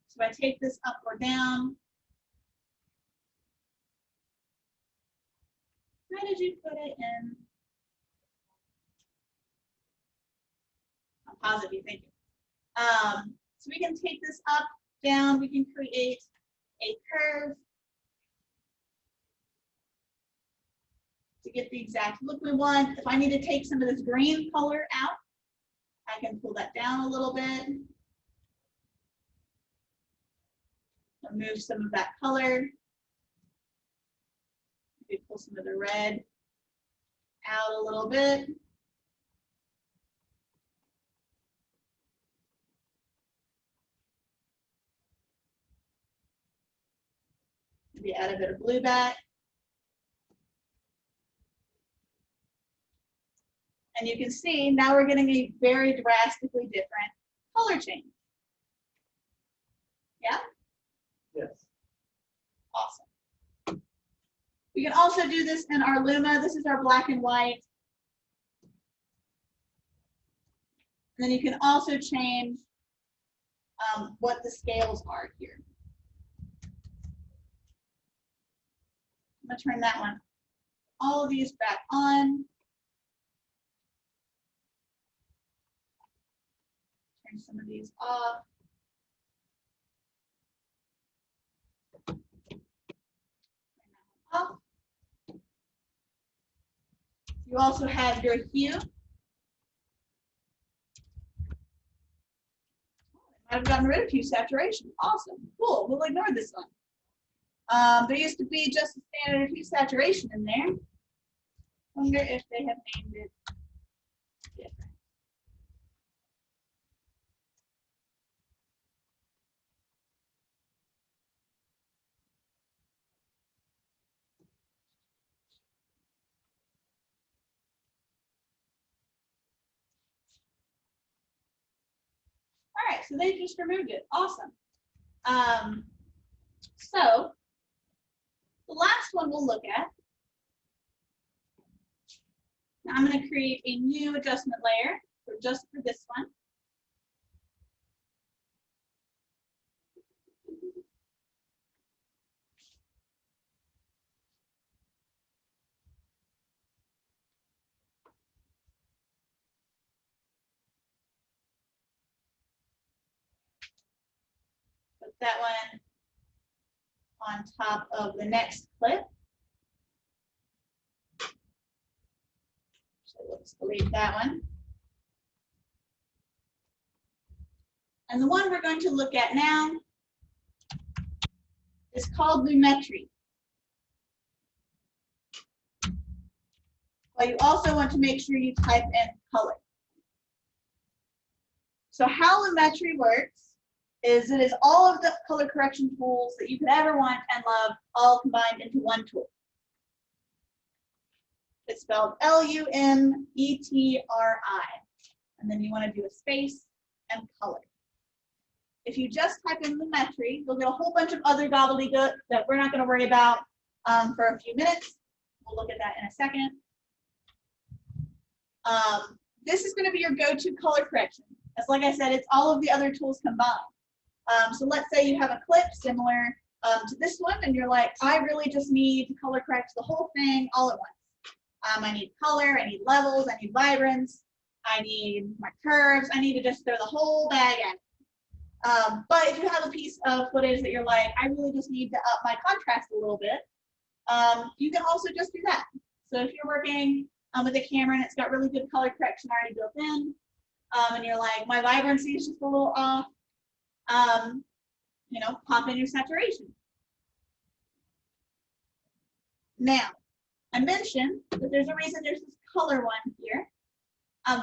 S1: So I take this up or down. Where did you put it in? I'm positive, thank you. So we can take this up, down, we can create a curve to get the exact look we want. If I need to take some of this green color out, I can pull that down a little bit. Remove some of that color. Maybe pull some of the red out a little bit. Maybe add a bit of blue back. And you can see now we're getting a very drastically different color change. Yeah?
S4: Yes.
S1: Awesome. We can also do this in our Luma. This is our black and white. And then you can also change what the scales are here. I'm going to turn that one, all of these back on. Turn some of these off. Off. You also have your hue. I've gotten rid of hue saturation. Awesome. Cool. We'll ignore this one. There used to be just a standard hue saturation in there. Wonder if they have named it different. All right, so they just removed it. Awesome. So the last one we'll look at. Now I'm going to create a new adjustment layer just for this one. Put that one on top of the next clip. So let's delete that one. And the one we're going to look at now is called Lumetri. But you also want to make sure you type in color. So how Lumetri works is it is all of the color correction tools that you could ever want and love all combined into one tool. It's spelled Lumetri, and then you want to do a space and color. If you just type in Lumetri, you'll get a whole bunch of other gobbledygook that we're not going to worry about for a few minutes. We'll look at that in a second. This is going to be your go-to color correction. As like I said, it's all of the other tools combined. So let's say you have a clip similar to this one, and you're like, I really just need to color correct the whole thing all at once. I need color, I need levels, I need vibrance, I need my curves, I need to just throw the whole bag at it. But if you have a piece of footage that you're like, I really just need to up my contrast a little bit, you can also just do that. So if you're working with a camera and it's got really good color correction already built in, and you're like, my vibrancy is just a little off, you know, pop in your saturation. Now, I mentioned that there's a reason there's this color one here.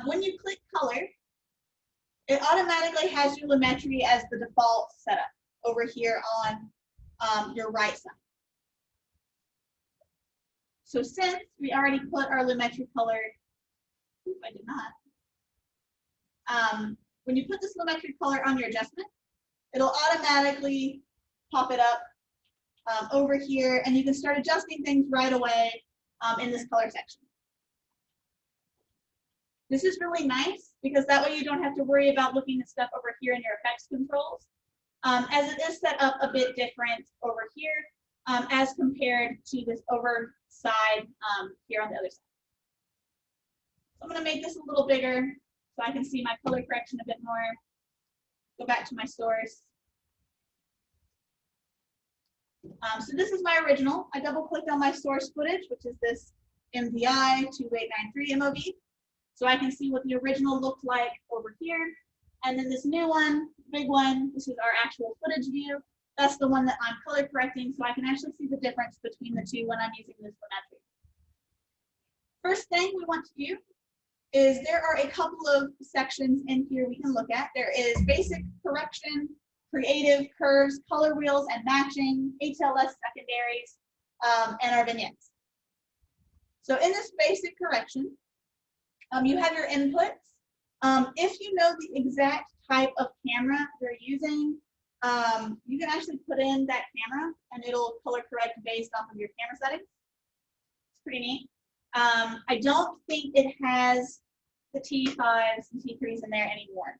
S1: When you click color, it automatically has your Lumetri as the default setup over here on your right side. So since we already put our lumetri color, oops, I did not. When you put this lumetri color on your adjustment, it'll automatically pop it up over here, and you can start adjusting things right away in this color section. This is really nice because that way you don't have to worry about looking at stuff over here in your effects controls, as it is set up a bit different over here as compared to this over side here on the other side. So I'm going to make this a little bigger so I can see my color correction a bit more. Go back to my source. So this is my original. I double clicked on my source footage, which is this MVI 2893 MOV. So I can see what the original looked like over here. And then this new one, big one, this is our actual footage view. That's the one that I'm color correcting, so I can actually see the difference between the two when I'm using this lumetri. First thing we want to do is there are a couple of sections in here we can look at. There is basic correction, creative, curves, color wheels, and matching, HLS secondaries, and our vignettes. So in this basic correction, you have your inputs. If you know the exact type of camera you're using, you can actually put in that camera and it'll color correct based off of your camera settings. It's pretty neat. I don't think it has the T5s and T3s in there anymore,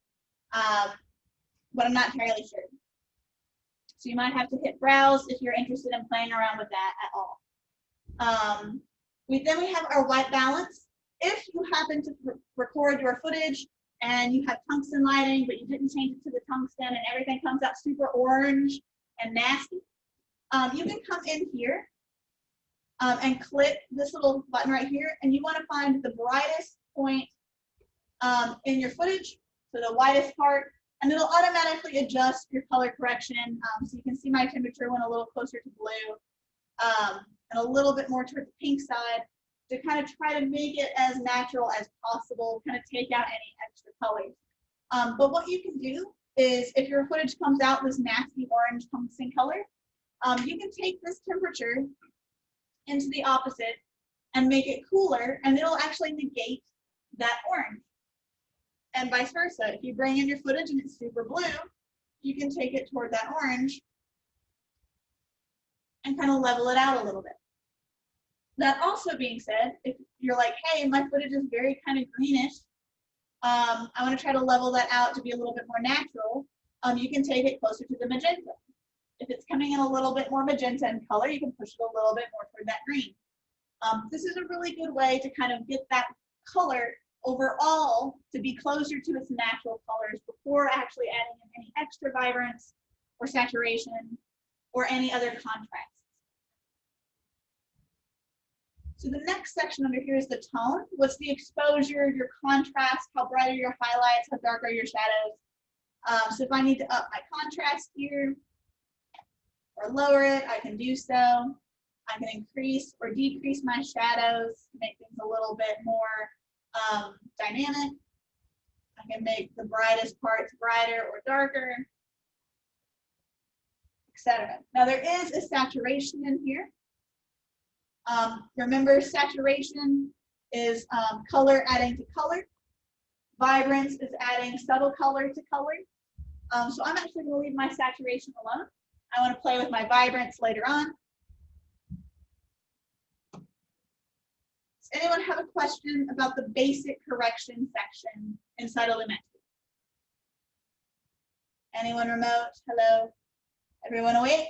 S1: but I'm not entirely sure. So you might have to hit browse if you're interested in playing around with that at all. Then we have our white balance. If you happen to record your footage and you have tungsten lighting, but you didn't change it to the tungsten and everything comes out super orange and nasty, you can come in here and click this little button right here, and you want to find the brightest point in your footage, so the whitest part, and it'll automatically adjust your color correction. So you can see my temperature went a little closer to blue and a little bit more toward the pink side, to kind of try to make it as natural as possible, kind of take out any extra colors. But what you can do is if your footage comes out this nasty orange tungsten color, you can take this temperature into the opposite and make it cooler, and it'll actually negate that orange. And vice versa. If you bring in your footage and it's super blue, you can take it toward that orange and kind of level it out a little bit. That also being said, if you're like, hey, my footage is very kind of greenish, I want to try to level that out to be a little bit more natural, you can take it closer to the magenta. If it's coming in a little bit more magenta in color, you can push it a little bit more toward that green. This is a really good way to kind of get that color overall to be closer to its natural colors before actually adding in any extra vibrance or saturation or any other contrast. So the next section under here is the tone. What's the exposure, your contrast, how bright are your highlights, how dark are your shadows. So if I need to up my contrast here or lower it, I can do so. I can increase or decrease my shadows to make things a little bit more dynamic. I can make the brightest parts brighter or darker, etc. Now there is a saturation in here. Remember, saturation is color adding to color. Vibrance is adding subtle color to color. So I'm actually going to leave my saturation alone. I want to play with my vibrance later on. Does anyone have a question about the basic correction section inside of lumetri? Anyone remote? Hello? Everyone awake?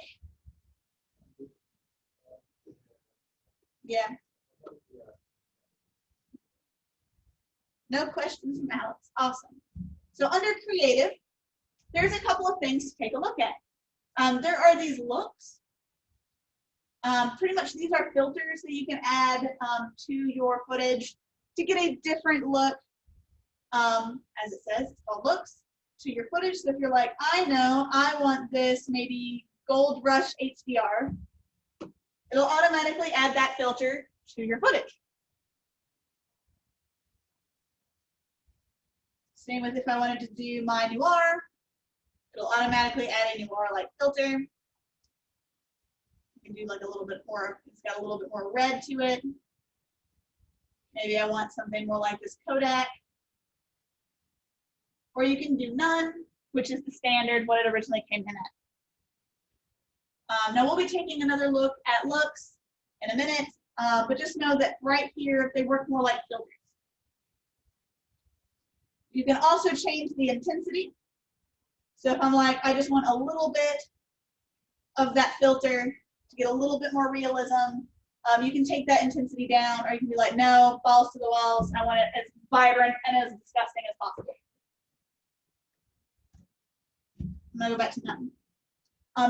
S1: Yeah. No questions from Alex. Awesome. So under creative, there's a couple of things to take a look at. There are these looks. Pretty much these are filters that you can add to your footage to get a different look, as it says, it's called looks, to your footage. So if you're like, I know I want this maybe gold rush HDR, it'll automatically add that filter to your footage. Same with if I wanted to do my noir, it'll automatically add a noir-like filter. You can do like a little bit more, it's got a little bit more red to it. Maybe I want something more like this Kodak. Or you can do none, which is the standard, what it originally came in at. Now we'll be taking another look at looks in a minute, but just know that right here, they work more like filters. You can also change the intensity. So if I'm like, I just want a little bit of that filter to get a little bit more realism, you can take that intensity down, or you can be like, no, balls to the walls. I want it as vibrant and as disgusting as possible. I'm gonna go back to none.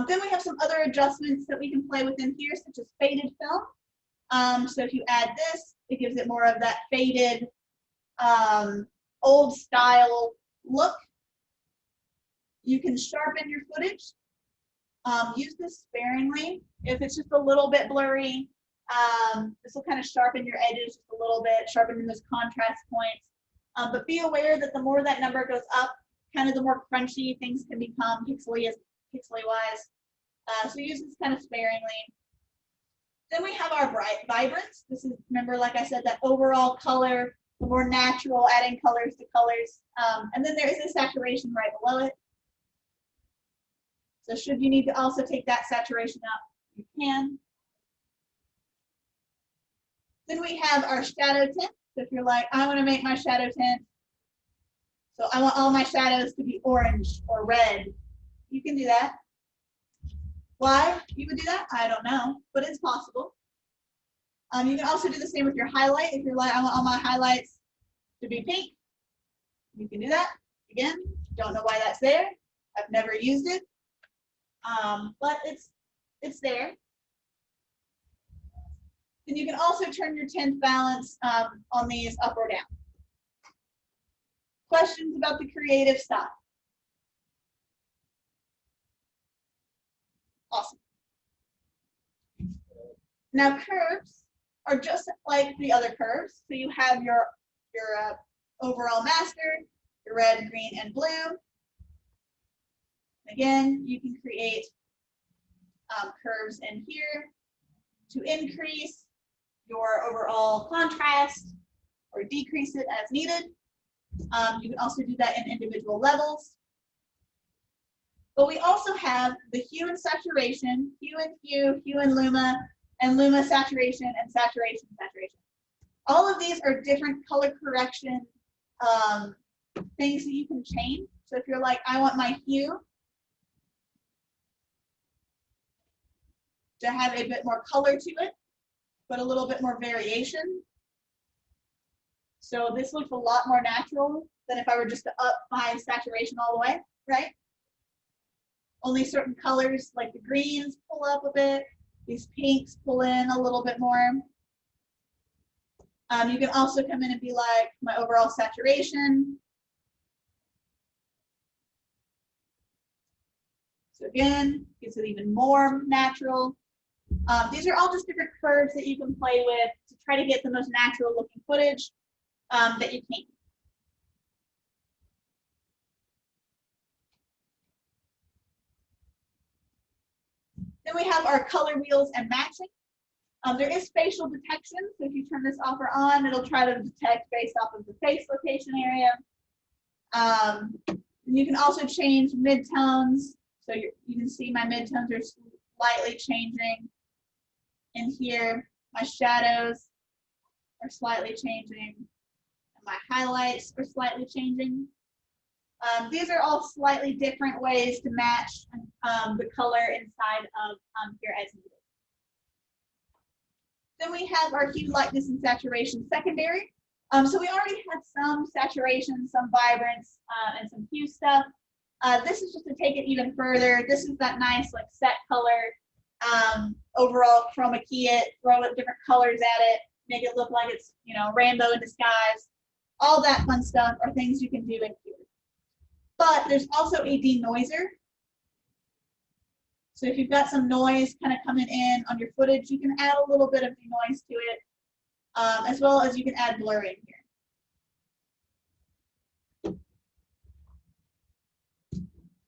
S1: Then we have some other adjustments that we can play within here, such as faded film. So if you add this, it gives it more of that faded, old style look. You can sharpen your footage. Use this sparingly. If it's just a little bit blurry, this will kind of sharpen your edges just a little bit, sharpen those contrast points. But be aware that the more that number goes up, kind of the more crunchy things can become pixely wise. So use this kind of sparingly. Then we have our vibrance. This is, remember, like I said, that overall color, the more natural, adding colors to colors. And then there is a saturation right below it. So should you need to also take that saturation up, you can. Then we have our shadow tint. So if you're like, I want to make my shadow tint, so I want all my shadows to be orange or red, you can do that. Why you would do that, I don't know, but it's possible. You can also do the same with your highlight. If you're like, I want all my highlights to be pink, you can do that. Again, don't know why that's there. I've never used it, but it's there. Then you can also turn your tint balance on these up or down. Questions about the creative style? Awesome. Now curves are just like the other curves. So you have your overall master, your red, green, and blue. Again, you can create curves in here to increase your overall contrast or decrease it as needed. You can also do that in individual levels. But we also have the hue and saturation, hue and hue, hue and luma saturation, and saturation, saturation. All of these are different color correction things that you can change. So if you're like, I want my hue to have a bit more color to it, but a little bit more variation. So this looks a lot more natural than if I were just to up my saturation all the way, right? Only certain colors like the greens pull up a bit. These pinks pull in a little bit more. You can also come in and be like, my overall saturation. So again, gives it even more natural. These are all just different curves that you can play with to try to get the most natural looking footage that you can. Then we have our color wheels and matching. There is facial detection, so if you turn this off or on, it'll try to detect based off of the face location area. You can also change midtones, so you can see my midtones are slightly changing. In here, my shadows are slightly changing, and my highlights are slightly changing. These are all slightly different ways to match the color inside of here as needed. Then we have our hue, lightness, and saturation secondary. So we already had some saturation, some vibrance, and some hue stuff. This is just to take it even further. This is that nice like set color, overall chroma key it, throw it different colors at it, make it look like it's, you know, rainbow in disguise. All that fun stuff are things you can do in here. But there's also a denoiser. So if you've got some noise kind of coming in on your footage, you can add a little bit of denoise to it, as well as you can add blur in here.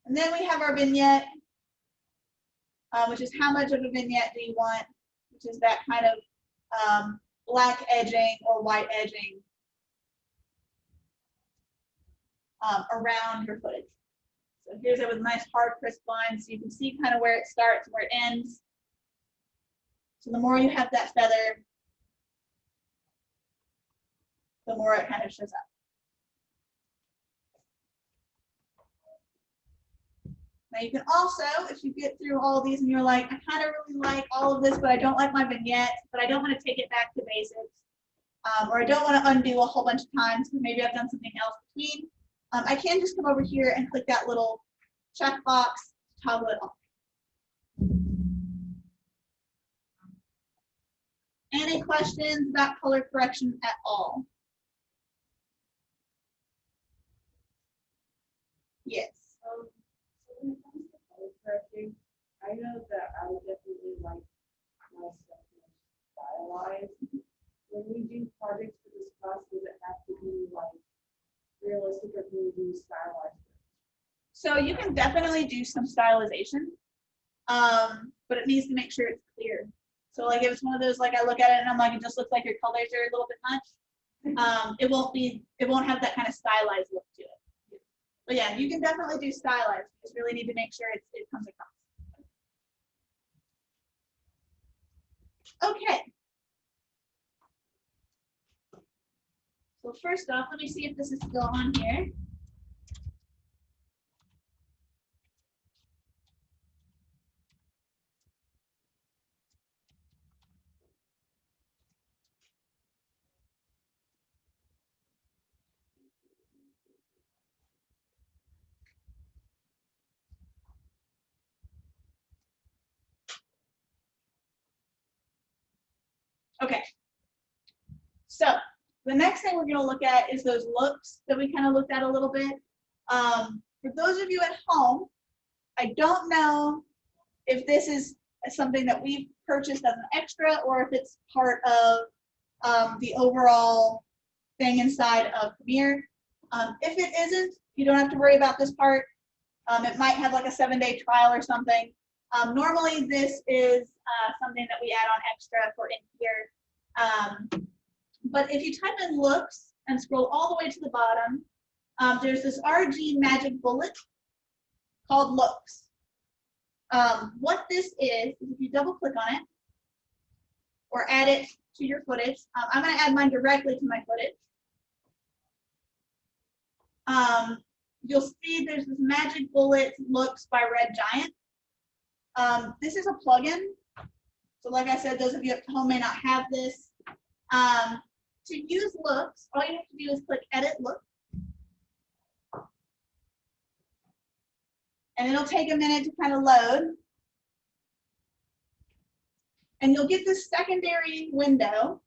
S1: And then we have our vignette. which is how much of a vignette do you want, which is that kind of black edging or white edging around your footage. So here's it with nice hard crisp lines, so you can see kind of where it starts and where it ends. So the more you have that feather, the more it kind of shows up. Now you can also, if you get through all of these and you're like, I kind of really like all of this, but I don't like my vignette, but I don't want to take it back to basics, or I don't want to undo a whole bunch of times because maybe I've done something else between, I can just come over here and click that little checkbox, toggle it off. Any questions about color correction at all? Yes.
S2: So when it comes to color correcting, I know that I would definitely like my stuff more stylized. When we do projects for this class, does it have to be like realistic or can we do stylized?
S1: So you can definitely do some stylization, but it needs to make sure it's clear. So like if it's one of those, like I look at it and I'm like, it just looks like your colors are a little bit much. It won't have that kind of stylized look to it. But yeah, you can definitely do stylized. You just really need to make sure it comes across. Okay. So first off, let me see if this is still on here. Okay. So the next thing we're going to look at is those looks that we kind of looked at a little bit. For those of you at home, I don't know if this is something that we've purchased as an extra or if it's part of the overall thing inside of Premiere. If it isn't, you don't have to worry about this part. It might have like a 7-day trial or something. Normally this is something that we add on extra for in here. But if you type in looks and scroll all the way to the bottom, there's this RG magic bullet called looks. What this is if you double click on it or add it to your footage, I'm going to add mine directly to my footage. You'll see there's this magic bullet looks by Red Giant. This is a plugin. So like I said, those of you at home may not have this. To use looks, all you have to do is click edit look. And it'll take a minute to kind of load. And you'll get this secondary window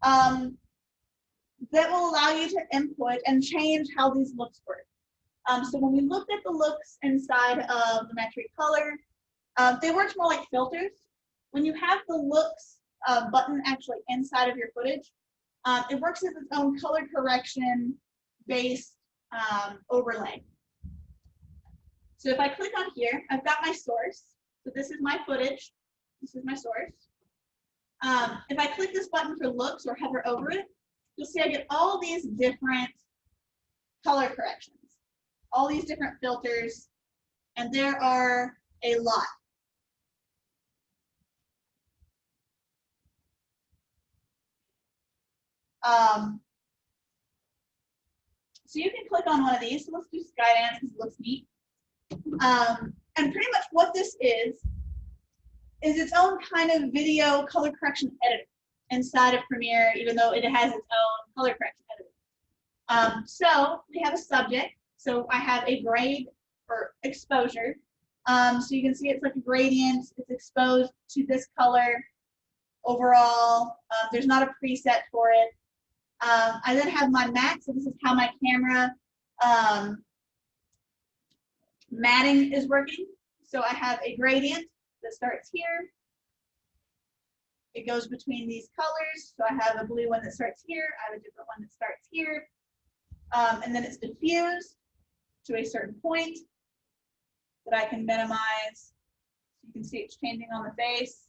S1: that will allow you to input and change how these looks work. So when we looked at the looks inside of the metric color, they worked more like filters. When you have the looks button actually inside of your footage, it works as its own color correction based overlay. So if I click on here, I've got my source. So this is my footage. This is my source. If I click this button for looks or hover over it, you'll see I get all these different color corrections, all these different filters, and there are a lot. So you can click on one of these. So let's do Skydance because it looks neat. And pretty much what this is its own kind of video color correction editor inside of Premiere, even though it has its own color correction editor. So we have a subject. So I have a grade or exposure. So you can see it's like a gradient. It's exposed to this color overall. There's not a preset for it. I then have my mat. So this is how my camera matting is working. So I have a gradient that starts here. It goes between these colors. So I have a blue one that starts here. I have a different one that starts here. And then it's diffused to a certain point that I can minimize. You can see it's changing on the face.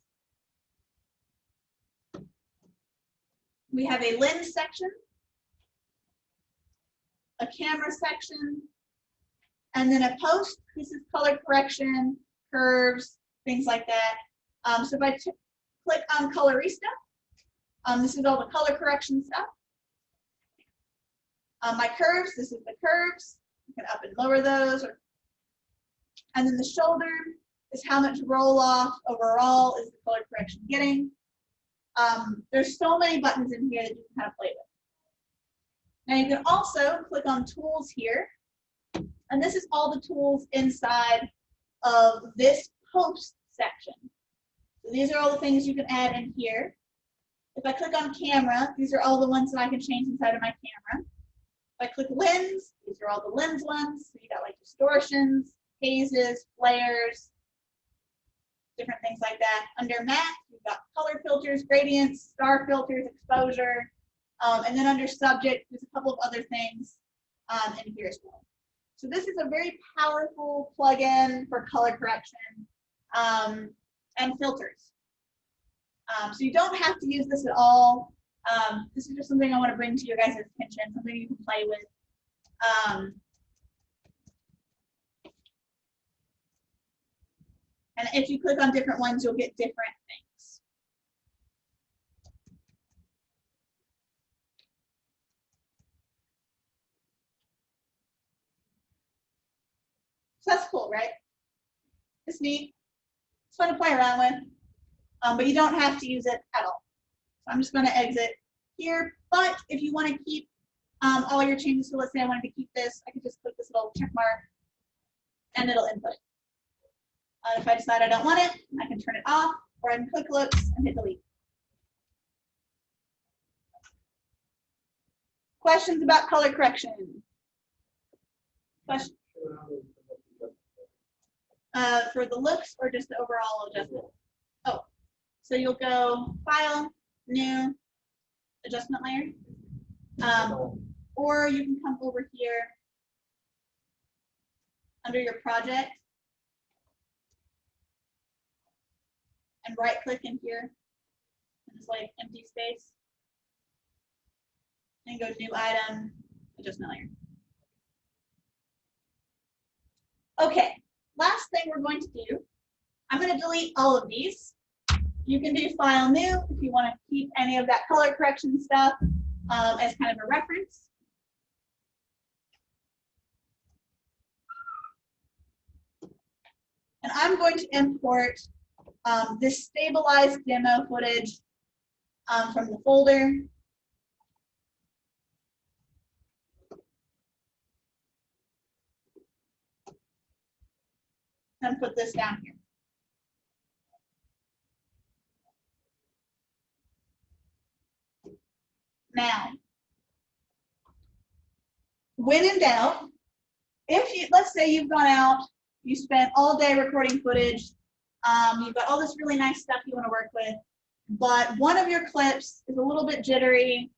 S1: We have a lens section, a camera section, and then a post. This is color correction, curves, things like that. So if I click on Colorista, this is all the color correction stuff. My curves, this is the curves. You can up and lower those. And then the shoulder is how much roll off overall is the color correction getting. There's so many buttons in here that you can kind of play with. Now you can also click on tools here. And this is all the tools inside of this post section. So these are all the things you can add in here. If I click on camera, these are all the ones that I can change inside of my camera. If I click lens, these are all the lens ones. So you got like distortions, hazes, flares, different things like that. Under matte, you've got color filters, gradients, star filters, exposure. And then under subject, there's a couple of other things in here as well. So this is a very powerful plugin for color correction and filters. So you don't have to use this at all. This is just something I want to bring to your guys' attention, something you can play with. And if you click on different ones, you'll get different things. So that's cool, right? It's neat. It's fun to play around with, but you don't have to use it at all. So I'm just going to exit here. But if you want to keep all your changes, so let's say I wanted to keep this, I could just click this little check mark and it'll input it. If I decide I don't want it, I can turn it off, or I can click looks and hit delete. Questions about color correction? Question? For the looks or just the overall adjustment? Oh, so you'll go File, New, Adjustment Layer. Or you can come over here under your project and right click in here in this like empty space and go New Item, Adjustment Layer. Okay, last thing we're going to do, I'm going to delete all of these. You can do File New if you want to keep any of that color correction stuff as kind of a reference. And I'm going to import this stabilized demo footage from the folder. And put this down here. Now, when in doubt, let's say you've gone out, you spent all day recording footage, you've got all this really nice stuff you want to work with, but one of your clips is a little bit jittery,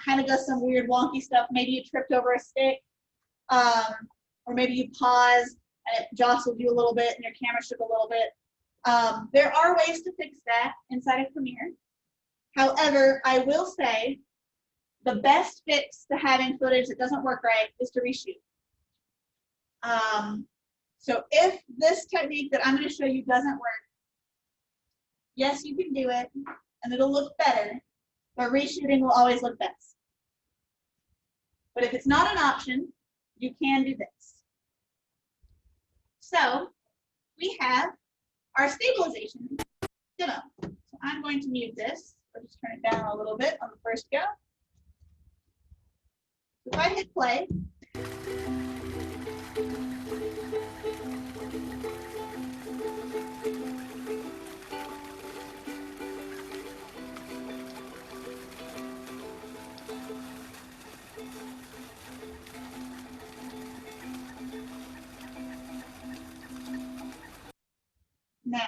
S1: kind of does some weird wonky stuff. Maybe you tripped over a stick, or maybe you paused and it jostled you a little bit and your camera shook a little bit. There are ways to fix that inside of Premiere. However, I will say the best fix to having footage that doesn't work right is to reshoot. So if this technique that I'm going to show you doesn't work, yes, you can do it and it'll look better, but reshooting will always look best. But if it's not an option, you can do this. So we have our stabilization demo. So I'm going to mute this, or just turn it down a little bit on the first go. If I hit play, now,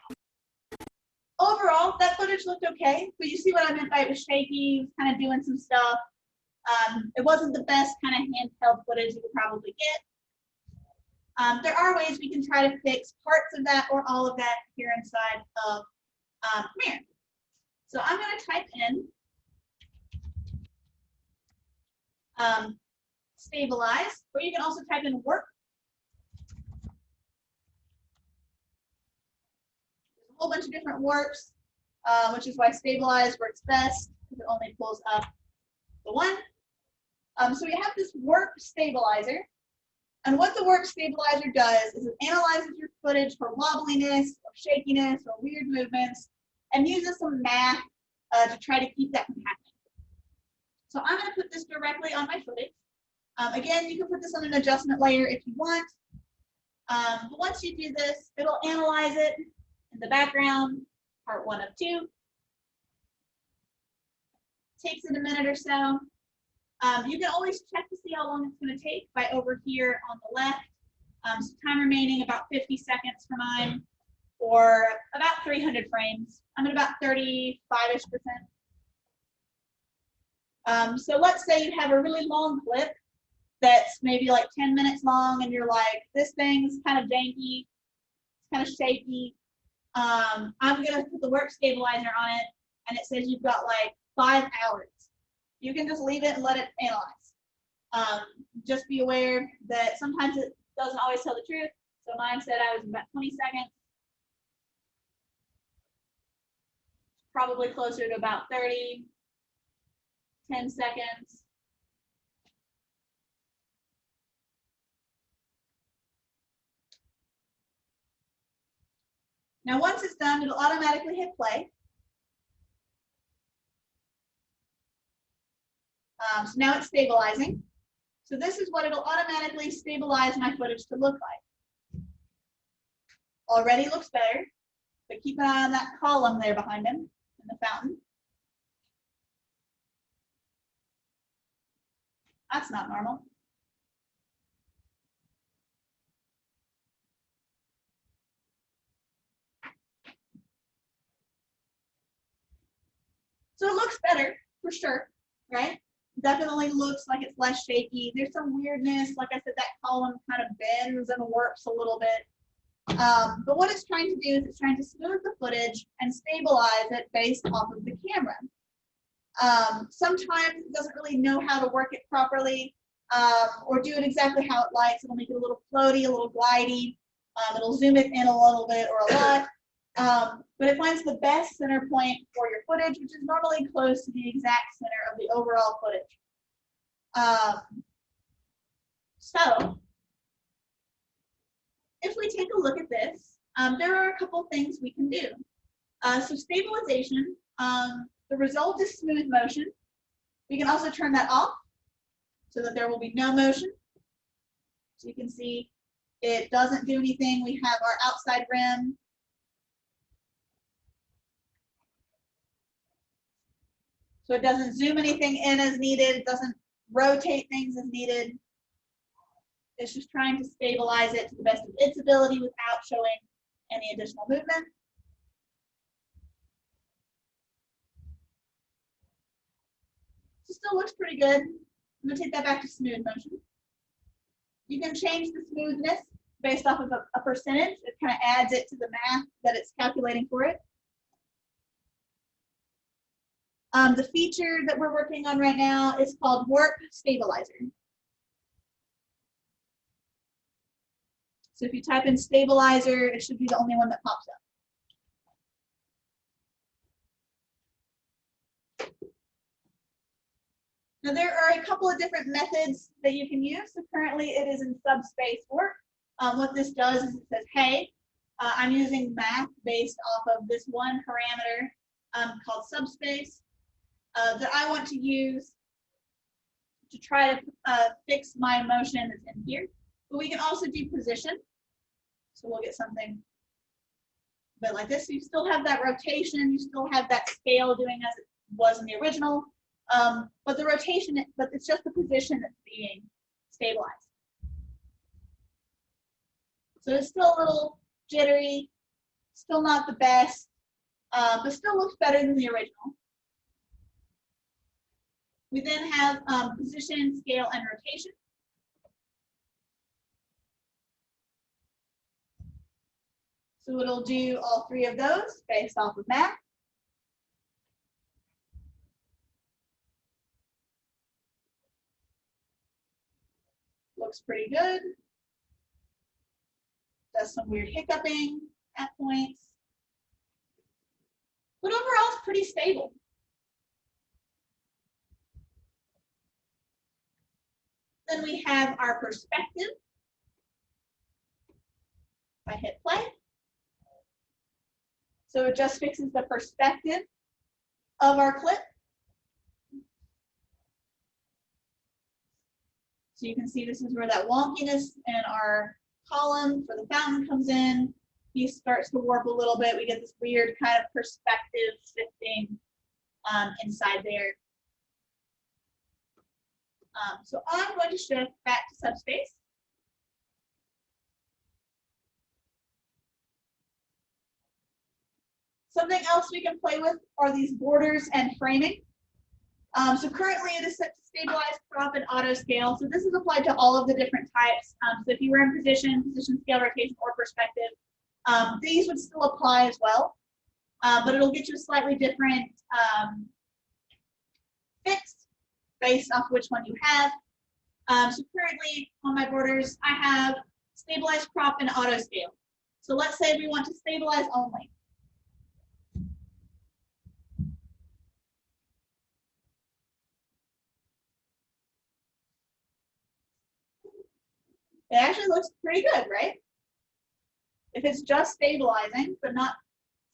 S1: overall, that footage looked okay, but you see what I meant by it was shaky, it was kind of doing some stuff. It wasn't the best kind of handheld footage you could probably get. There are ways we can try to fix parts of that or all of that here inside of Premiere. So I'm going to type in stabilize, or you can also type in work. There's a whole bunch of different works, which is why stabilize works best, because it only pulls up the one. So we have this work stabilizer. And what the work stabilizer does is it analyzes your footage for wobbliness or shakiness or weird movements and uses some math to try to keep that from happening. So I'm going to put this directly on my footage. Again, you can put this on an adjustment layer if you want. But once you do this, it'll analyze it in the background, part 1 of 2. Takes it a minute or so. You can always check to see how long it's going to take by over here on the left. So time remaining about 50 seconds for mine, or about 300 frames. I'm at about 35-ish%. So let's say you have a really long clip that's maybe like 10 minutes long, and you're like, this thing's kind of janky, it's kind of shaky. I'm going to put the work stabilizer on it, and it says you've got like 5 hours. You can just leave it and let it analyze. Just be aware that sometimes it doesn't always tell the truth. So mine said I was about 20 seconds. Probably closer to about 30, 10 seconds. Now once it's done, it'll automatically hit play. So now it's stabilizing. So this is what it'll automatically stabilize my footage to look like. Already looks better, but keep an eye on that column there behind him in the fountain. That's not normal. So it looks better for sure, right? Definitely looks like it's less shaky. There's some weirdness. Like I said, that column kind of bends and warps a little bit. But what it's trying to do is it's trying to smooth the footage and stabilize it based off of the camera. Sometimes it doesn't really know how to work it properly or do it exactly how it likes. It'll make it a little floaty, a little glidey. It'll zoom it in a little bit or a lot. But it finds the best center point for your footage, which is normally close to the exact center of the overall footage. So if we take a look at this, there are a couple things we can do. So stabilization, the result is smooth motion. We can also turn that off so that there will be no motion. So you can see it doesn't do anything. We have our outside rim. So it doesn't zoom anything in as needed. It doesn't rotate things as needed. It's just trying to stabilize it to the best of its ability without showing any additional movement. It still looks pretty good. I'm going to take that back to smooth motion. You can change the smoothness based off of a percentage. It kind of adds it to the math that it's calculating for it. The feature that we're working on right now is called Work Stabilizer. So if you type in stabilizer, it should be the only one that pops up. Now there are a couple of different methods that you can use. So currently it is in subspace work. What this does is it says, hey, I'm using math based off of this one parameter called subspace that I want to use to try to fix my motion that's in here. But we can also do position. So we'll get something a bit like this. So you still have that rotation, you still have that scale doing as it was in the original. But the rotation, but it's just the position that's being stabilized. So it's still a little jittery, still not the best, but still looks better than the original. We then have position, scale, and rotation. So it'll do all three of those based off of math. Looks pretty good. Does some weird hiccuping at points. But overall, it's pretty stable. Then we have our perspective. I hit play. So it just fixes the perspective of our clip. So you can see this is where that wonkiness in our column for the fountain comes in. He starts to warp a little bit. We get this weird kind of perspective shifting inside there. So I'm going to shift back to subspace. Something else we can play with are these borders and framing. So currently it is set to stabilize, crop, and auto scale. So this is applied to all of the different types. So if you were in position, scale, rotation, or perspective, these would still apply as well. But it'll get you a slightly different fix based off which one you have. So currently on my borders, I have stabilize, crop, and auto scale. So let's say we want to stabilize only. It actually looks pretty good, right? If it's just stabilizing, but not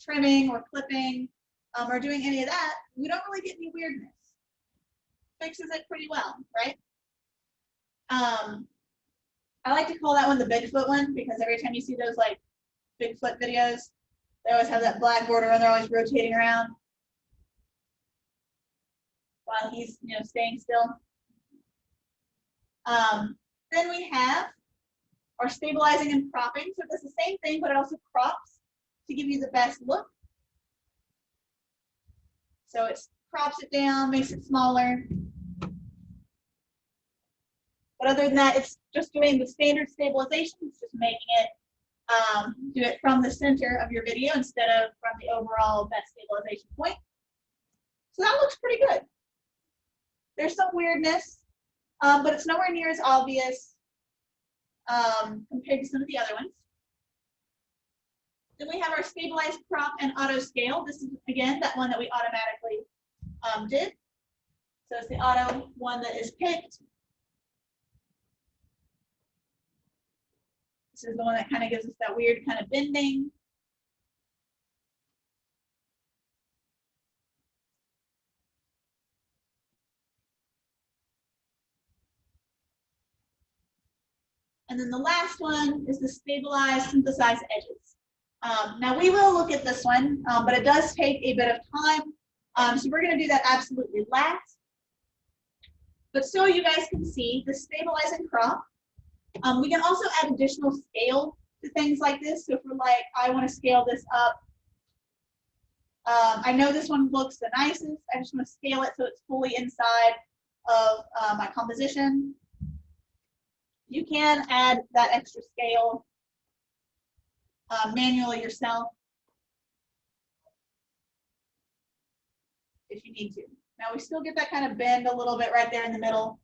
S1: trimming or clipping or doing any of that, we don't really get any weirdness. Fixes it pretty well, right? I like to call that one the Bigfoot one because every time you see those like Bigfoot videos, they always have that black border and they're always rotating around while he's, staying still. Then we have our stabilizing and cropping. So it does the same thing, but it also crops to give you the best look. So it crops it down, makes it smaller. But other than that, it's just doing the standard stabilization. It's just making it do it from the center of your video instead of from the overall best stabilization point. So that looks pretty good. There's some weirdness, but it's nowhere near as obvious compared to some of the other ones. Then we have our stabilized, crop, and auto scale. This is, again, that one that we automatically did. So it's the auto one that is picked. This is the one that kind of gives us that weird kind of bending. And then the last one is the stabilized, synthesized edges. Now we will look at this one, but it does take a bit of time. So we're going to do that absolutely last. But so you guys can see the stabilize and crop. We can also add additional scale to things like this. So if we're like, I want to scale this up. I know this one looks the nicest. I just want to scale it so it's fully inside of my composition. You can add that extra scale manually yourself if you need to. Now we still get that kind of bend a little bit right there in the middle,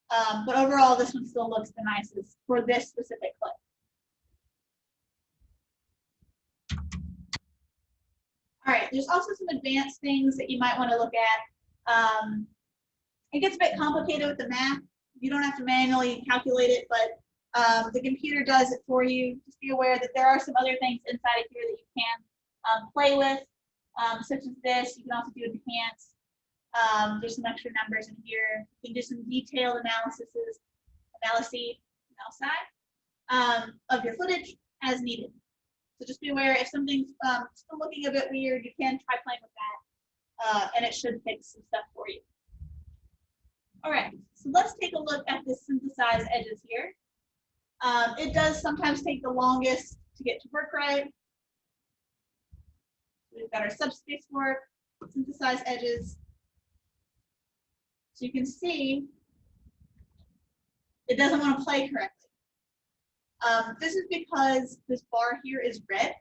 S1: but overall this one still looks the nicest for this specific clip. All right, there's also some advanced things that you might want to look at. It gets a bit complicated with the math. You don't have to manually calculate it, but the computer does it for you. Just be aware that there are some other things inside of here that you can play with, such as this. You can also do enhance. There's some extra numbers in here. You can do some detailed analyses of your footage as needed. So just be aware if something's still looking a bit weird, you can try playing with that, and it should fix some stuff for you. All right, so let's take a look at the synthesized edges here. It does sometimes take the longest to get to work right. We've got our subspace work, synthesized edges. So you can see it doesn't want to play correctly. This is because this bar here is red.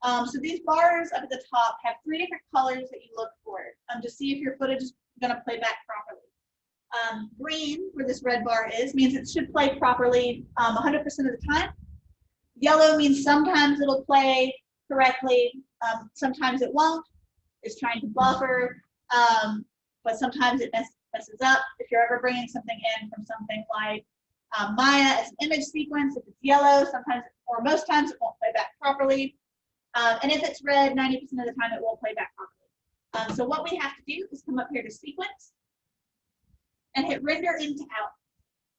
S1: So these bars up at the top have 3 different colors that you look for to see if your footage is going to play back properly. Green, where this red bar is, means it should play properly 100% of the time. Yellow means sometimes it'll play correctly, sometimes it won't. It's trying to buffer, but sometimes it messes up. If you're ever bringing something in from something like Maya as an image sequence, if it's yellow, sometimes or most times it won't play back properly. And if it's red, 90% of the time it won't play back properly. So what we have to do is come up here to sequence and hit render into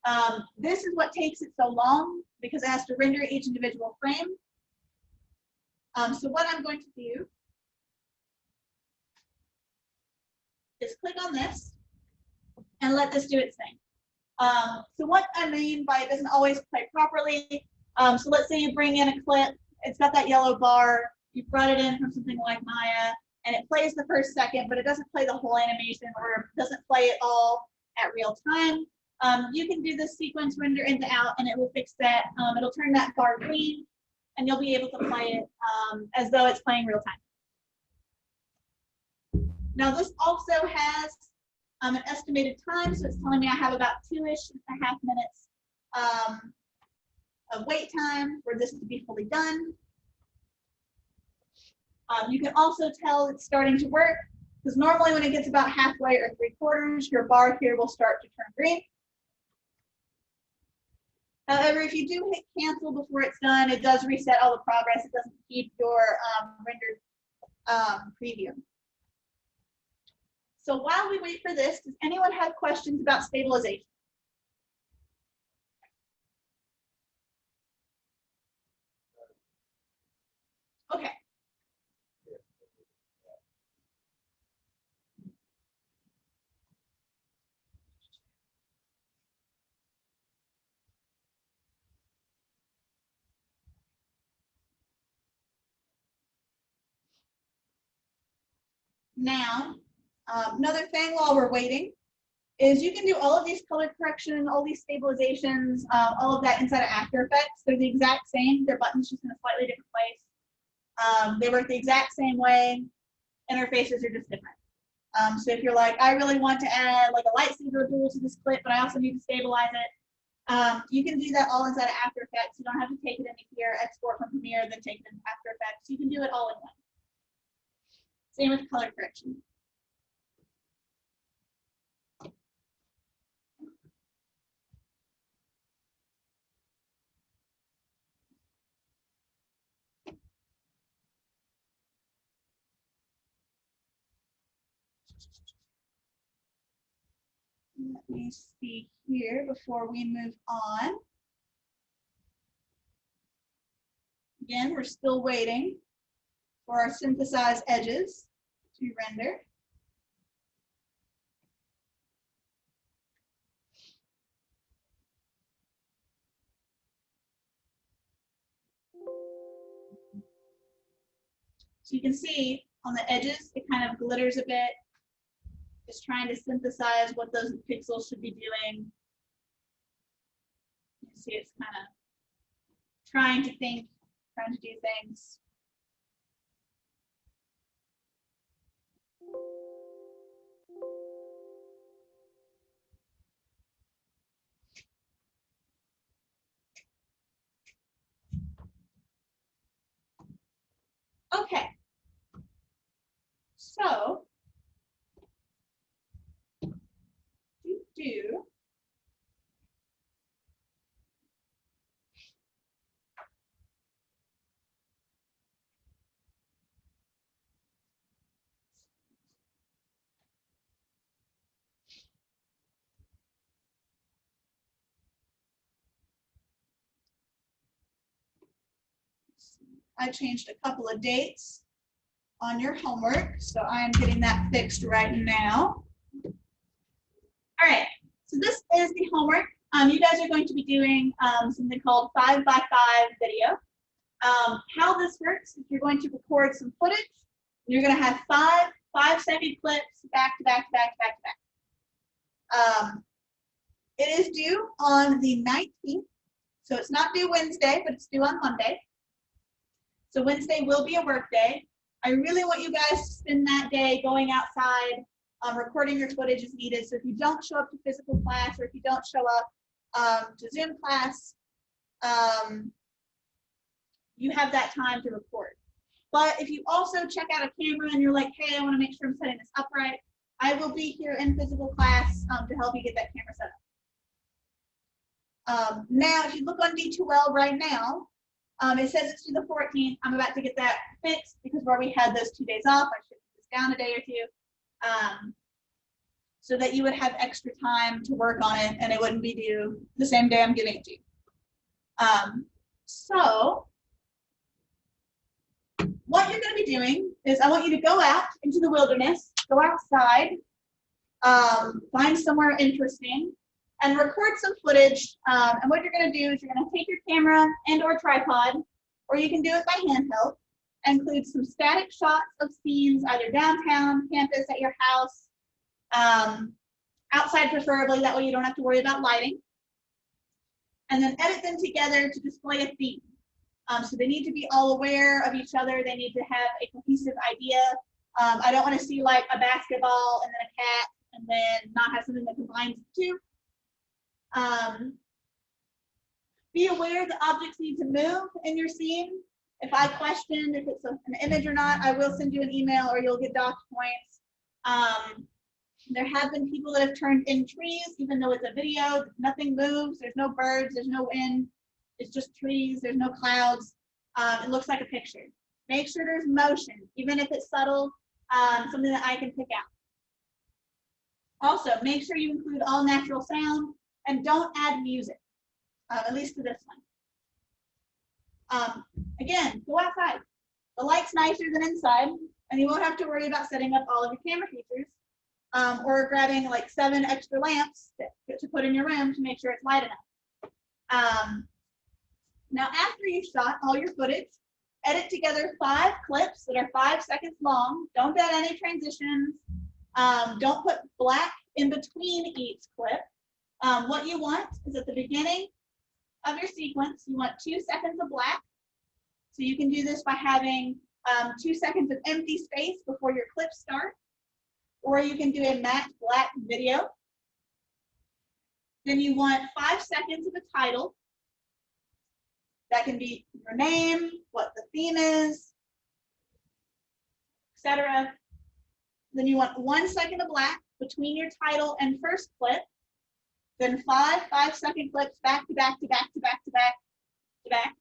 S1: out. This is what takes it so long because it has to render each individual frame. So what I'm going to do is click on this and let this do its thing. So what I mean by it doesn't always play properly. So let's say you bring in a clip, it's got that yellow bar, you brought it in from something like Maya, and it plays the first second, but it doesn't play the whole animation or doesn't play it all at real time. You can do this sequence render into out and it will fix that. It'll turn that bar green and you'll be able to play it as though it's playing real time. Now this also has an estimated time, so it's telling me I have about 2.5 minutes of wait time for this to be fully done. You can also tell it's starting to work because normally when it gets about halfway or 3/4, your bar here will start to turn green. However, if you do hit cancel before it's done, it does reset all the progress. It doesn't keep your rendered preview. So while we wait for this, does anyone have questions about stabilization? Okay. Now, another thing while we're waiting is you can do all of these color correction, all these stabilizations, all of that inside of After Effects. They're the exact same. Their button's just in a slightly different place. They work the exact same way. Interfaces are just different. So if you're like, I really want to add like a lightsaber duel to this clip, but I also need to stabilize it, you can do that all inside of After Effects. You don't have to take it into here, export from Premiere, then take it into After Effects. You can do it all in one. Same with color correction. Let me see here before we move on. Again, we're still waiting for our synthesized edges to render. So you can see on the edges, it kind of glitters a bit. It's trying to synthesize what those pixels should be doing. You can see it's kind of trying to think, trying to do things. Okay. So, I changed a couple of dates on your homework, so I am getting that fixed right now. All right, so this is the homework. You guys are going to be doing something called 5x5 video. How this works is you're going to record some footage. You're going to have five-second clips back to back to back to back to back. It is due on the 19th, so it's not due Wednesday, but it's due on Monday. So Wednesday will be a work day. I really want you guys to spend that day going outside, recording your footage as needed. So if you don't show up to physical class or if you don't show up to Zoom class, you have that time to record. But if you also check out a camera and you're like, hey, I want to make sure I'm setting this up right, I will be here in physical class to help you get that camera set up. Now, if you look on D2L right now, it says it's to the 14th. I'm about to get that fixed because where we had those 2 days off, I shifted this down a day or two so that you would have extra time to work on it and it wouldn't be due the same day I'm giving it to you. So what you're going to be doing is I want you to go out into the wilderness, go outside, find somewhere interesting, and record some footage. And what you're going to do is you're going to take your camera and or tripod, or you can do it by handheld, and include some static shots of scenes, either downtown, campus, at your house, outside preferably, that way you don't have to worry about lighting. And then edit them together to display a theme. So they need to be all aware of each other. They need to have a cohesive idea. I don't want to see like a basketball and then a cat and then not have something that combines the two. Be aware the objects need to move in your scene. If I question if it's an image or not, I will send you an email or you'll get docked points. There have been people that have turned in trees, even though it's a video, nothing moves, there's no birds, there's no wind, it's just trees, there's no clouds. It looks like a picture. Make sure there's motion, even if it's subtle, something that I can pick out. Also, make sure you include all natural sound and don't add music, at least to this one. Again, go outside. The light's nicer than inside, and you won't have to worry about setting up all of your camera features. Or grabbing like 7 extra lamps to put in your room to make sure it's light enough. Now, after you've shot all your footage, edit together 5 clips that are 5 seconds long. Don't add any transitions. Don't put black in between each clip. What you want is at the beginning of your sequence, you want 2 seconds of black. So you can do this by having 2 seconds of empty space before your clips start. Or you can do a matte black video. Then you want 5 seconds of a title. That can be your name, what the theme is, etc. Then you want 1 second of black between your title and first clip. Then 5 5-second clips back to back to back to back to back to back.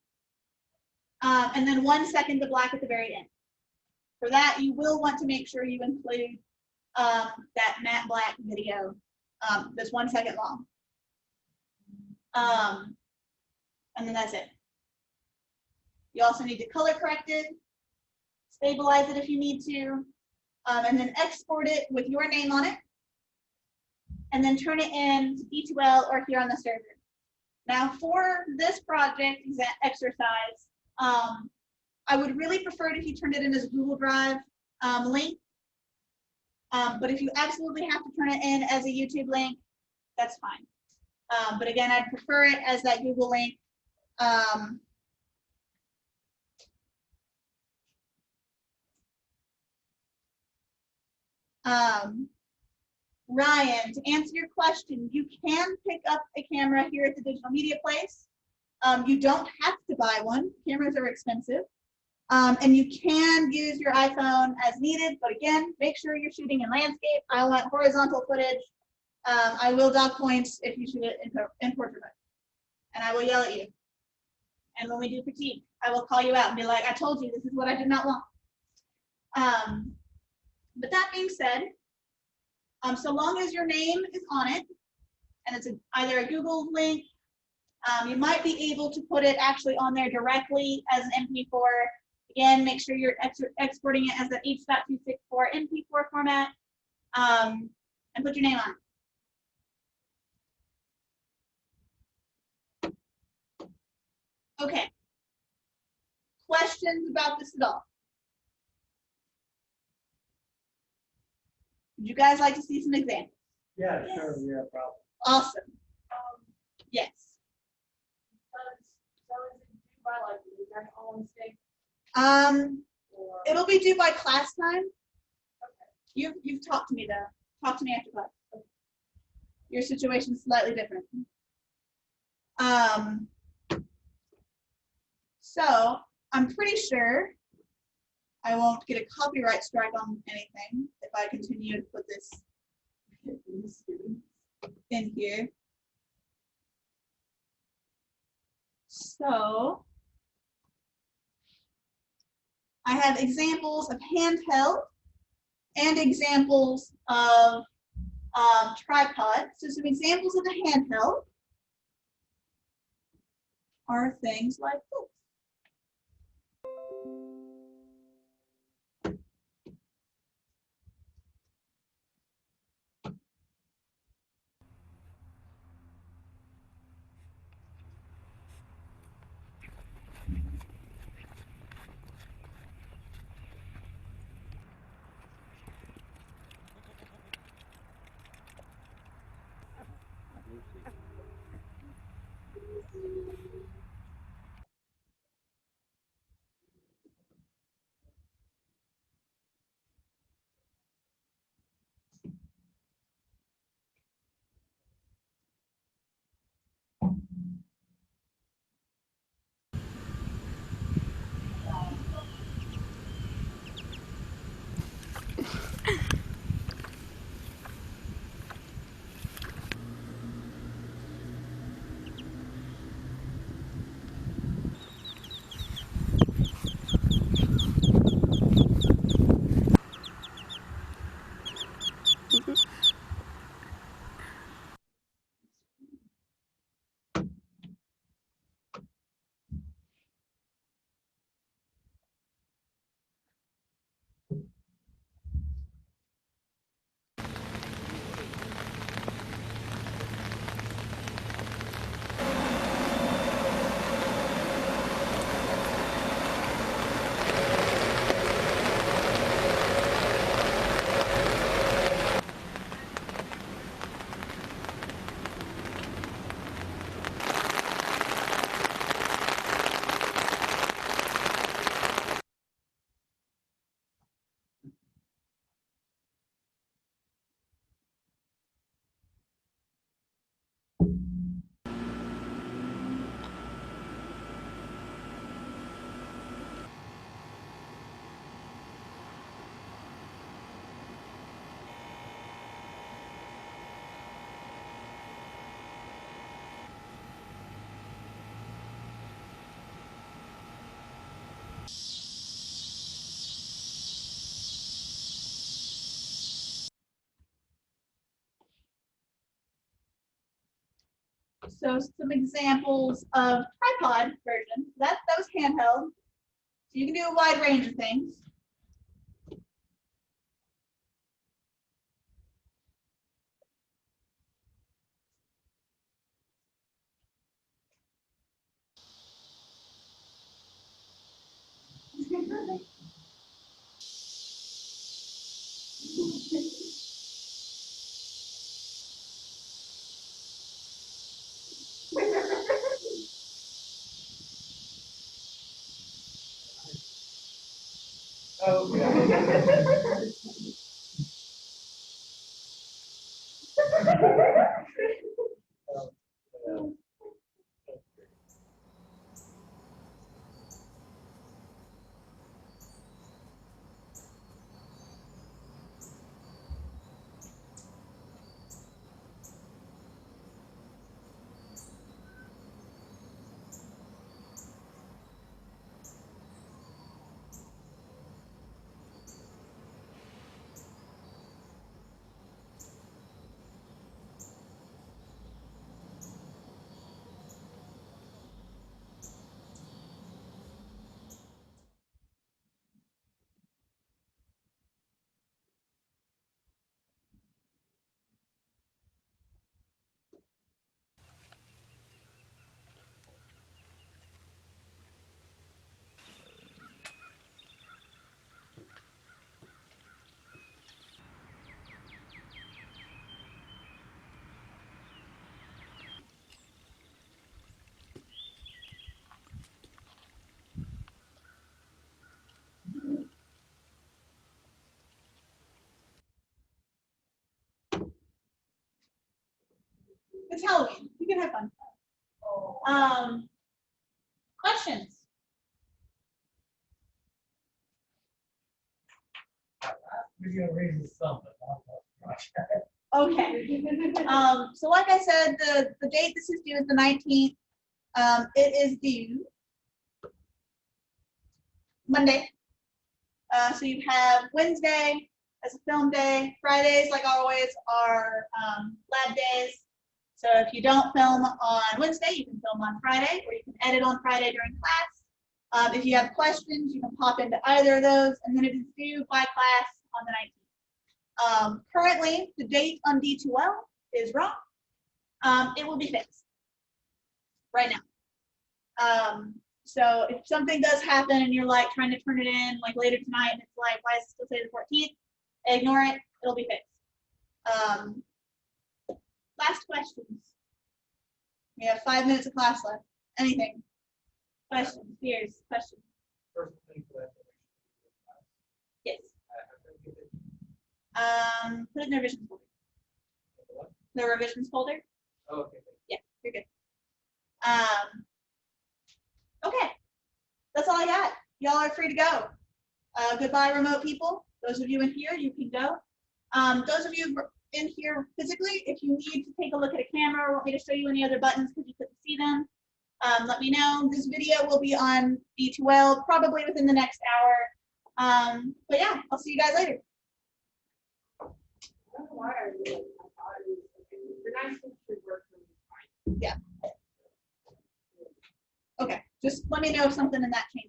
S1: And then 1 second of black at the very end. For that, you will want to make sure you include that matte black video that's 1 second long. And then that's it. You also need to color correct it, stabilize it if you need to, and then export it with your name on it, and then turn it in to D2L or here on the server. Now for this project exercise, I would really prefer it if you turned it in as a Google Drive link. But if you absolutely have to turn it in as a YouTube link, that's fine. But again, I'd prefer it as that Google link. Ryan, to answer your question, you can pick up a camera here at the Digital Media Place. You don't have to buy one. Cameras are expensive. And you can use your iPhone as needed, but again, make sure you're shooting in landscape. I want horizontal footage. I will dock points if you shoot it in portrait mode. And I will yell at you. And when we do critique, I will call you out and be like, I told you this is what I did not want. But that being said, so long as your name is on it, and it's either a Google link, you might be able to put it actually on there directly as an MP4. Again, make sure you're exporting it as an H.264 MP4 format, and put your name on it. Okay. Questions about this at all? Would you guys like to see some examples?
S4: Yeah, sure, yeah, probably.
S1: Awesome. Yes.
S2: So is it due by like midnight on Wednesday? Or,
S1: It'll be due by class time. You've talked to me though. Talk to me after class. Your situation's slightly different. So I'm pretty sure I won't get a copyright strike on anything if I continue to put this in here. So I have examples of handheld and examples of tripod. So some examples of the handheld are things like this. So some examples of tripod versions. That was handheld. So you can do a wide range of things.
S3: Oh, yeah.
S1: It's Halloween. You can have fun. Questions?
S3: Video raises something.
S1: Okay. So like I said, the date this is due is the 19th. It is due Monday. So you have Wednesday as a film day. Fridays, like always, are lab days. So if you don't film on Wednesday, you can film on Friday, or you can edit on Friday during class. If you have questions, you can pop into either of those, and then it is due by class on the 19th. Currently, the date on D2L is wrong. It will be fixed right now. So if something does happen and you're like trying to turn it in like later tonight, and it's like, why does it still say the 14th? Ignore it. It'll be fixed. Last questions. We have 5 minutes of class left. Anything? Questions? Fears? Questions?
S3: First thing for that.
S1: Yes.
S3: I
S1: Put it in the revisions folder.
S3: What?
S1: The revisions folder.
S3: Oh, okay.
S1: Yeah, you're good. Okay, that's all I got. Y'all are free to go. Goodbye, remote people. Those of you in here, you can go. Those of you in here physically, if you need to take a look at a camera or want me to show you any other buttons because you couldn't see them, let me know. This video will be on D2L probably within the next hour. But yeah, I'll see you guys later.
S2: I don't know why I really, I thought it was, the nice thing should work really fine.
S1: Yeah. Okay, just let me know if something in that changes.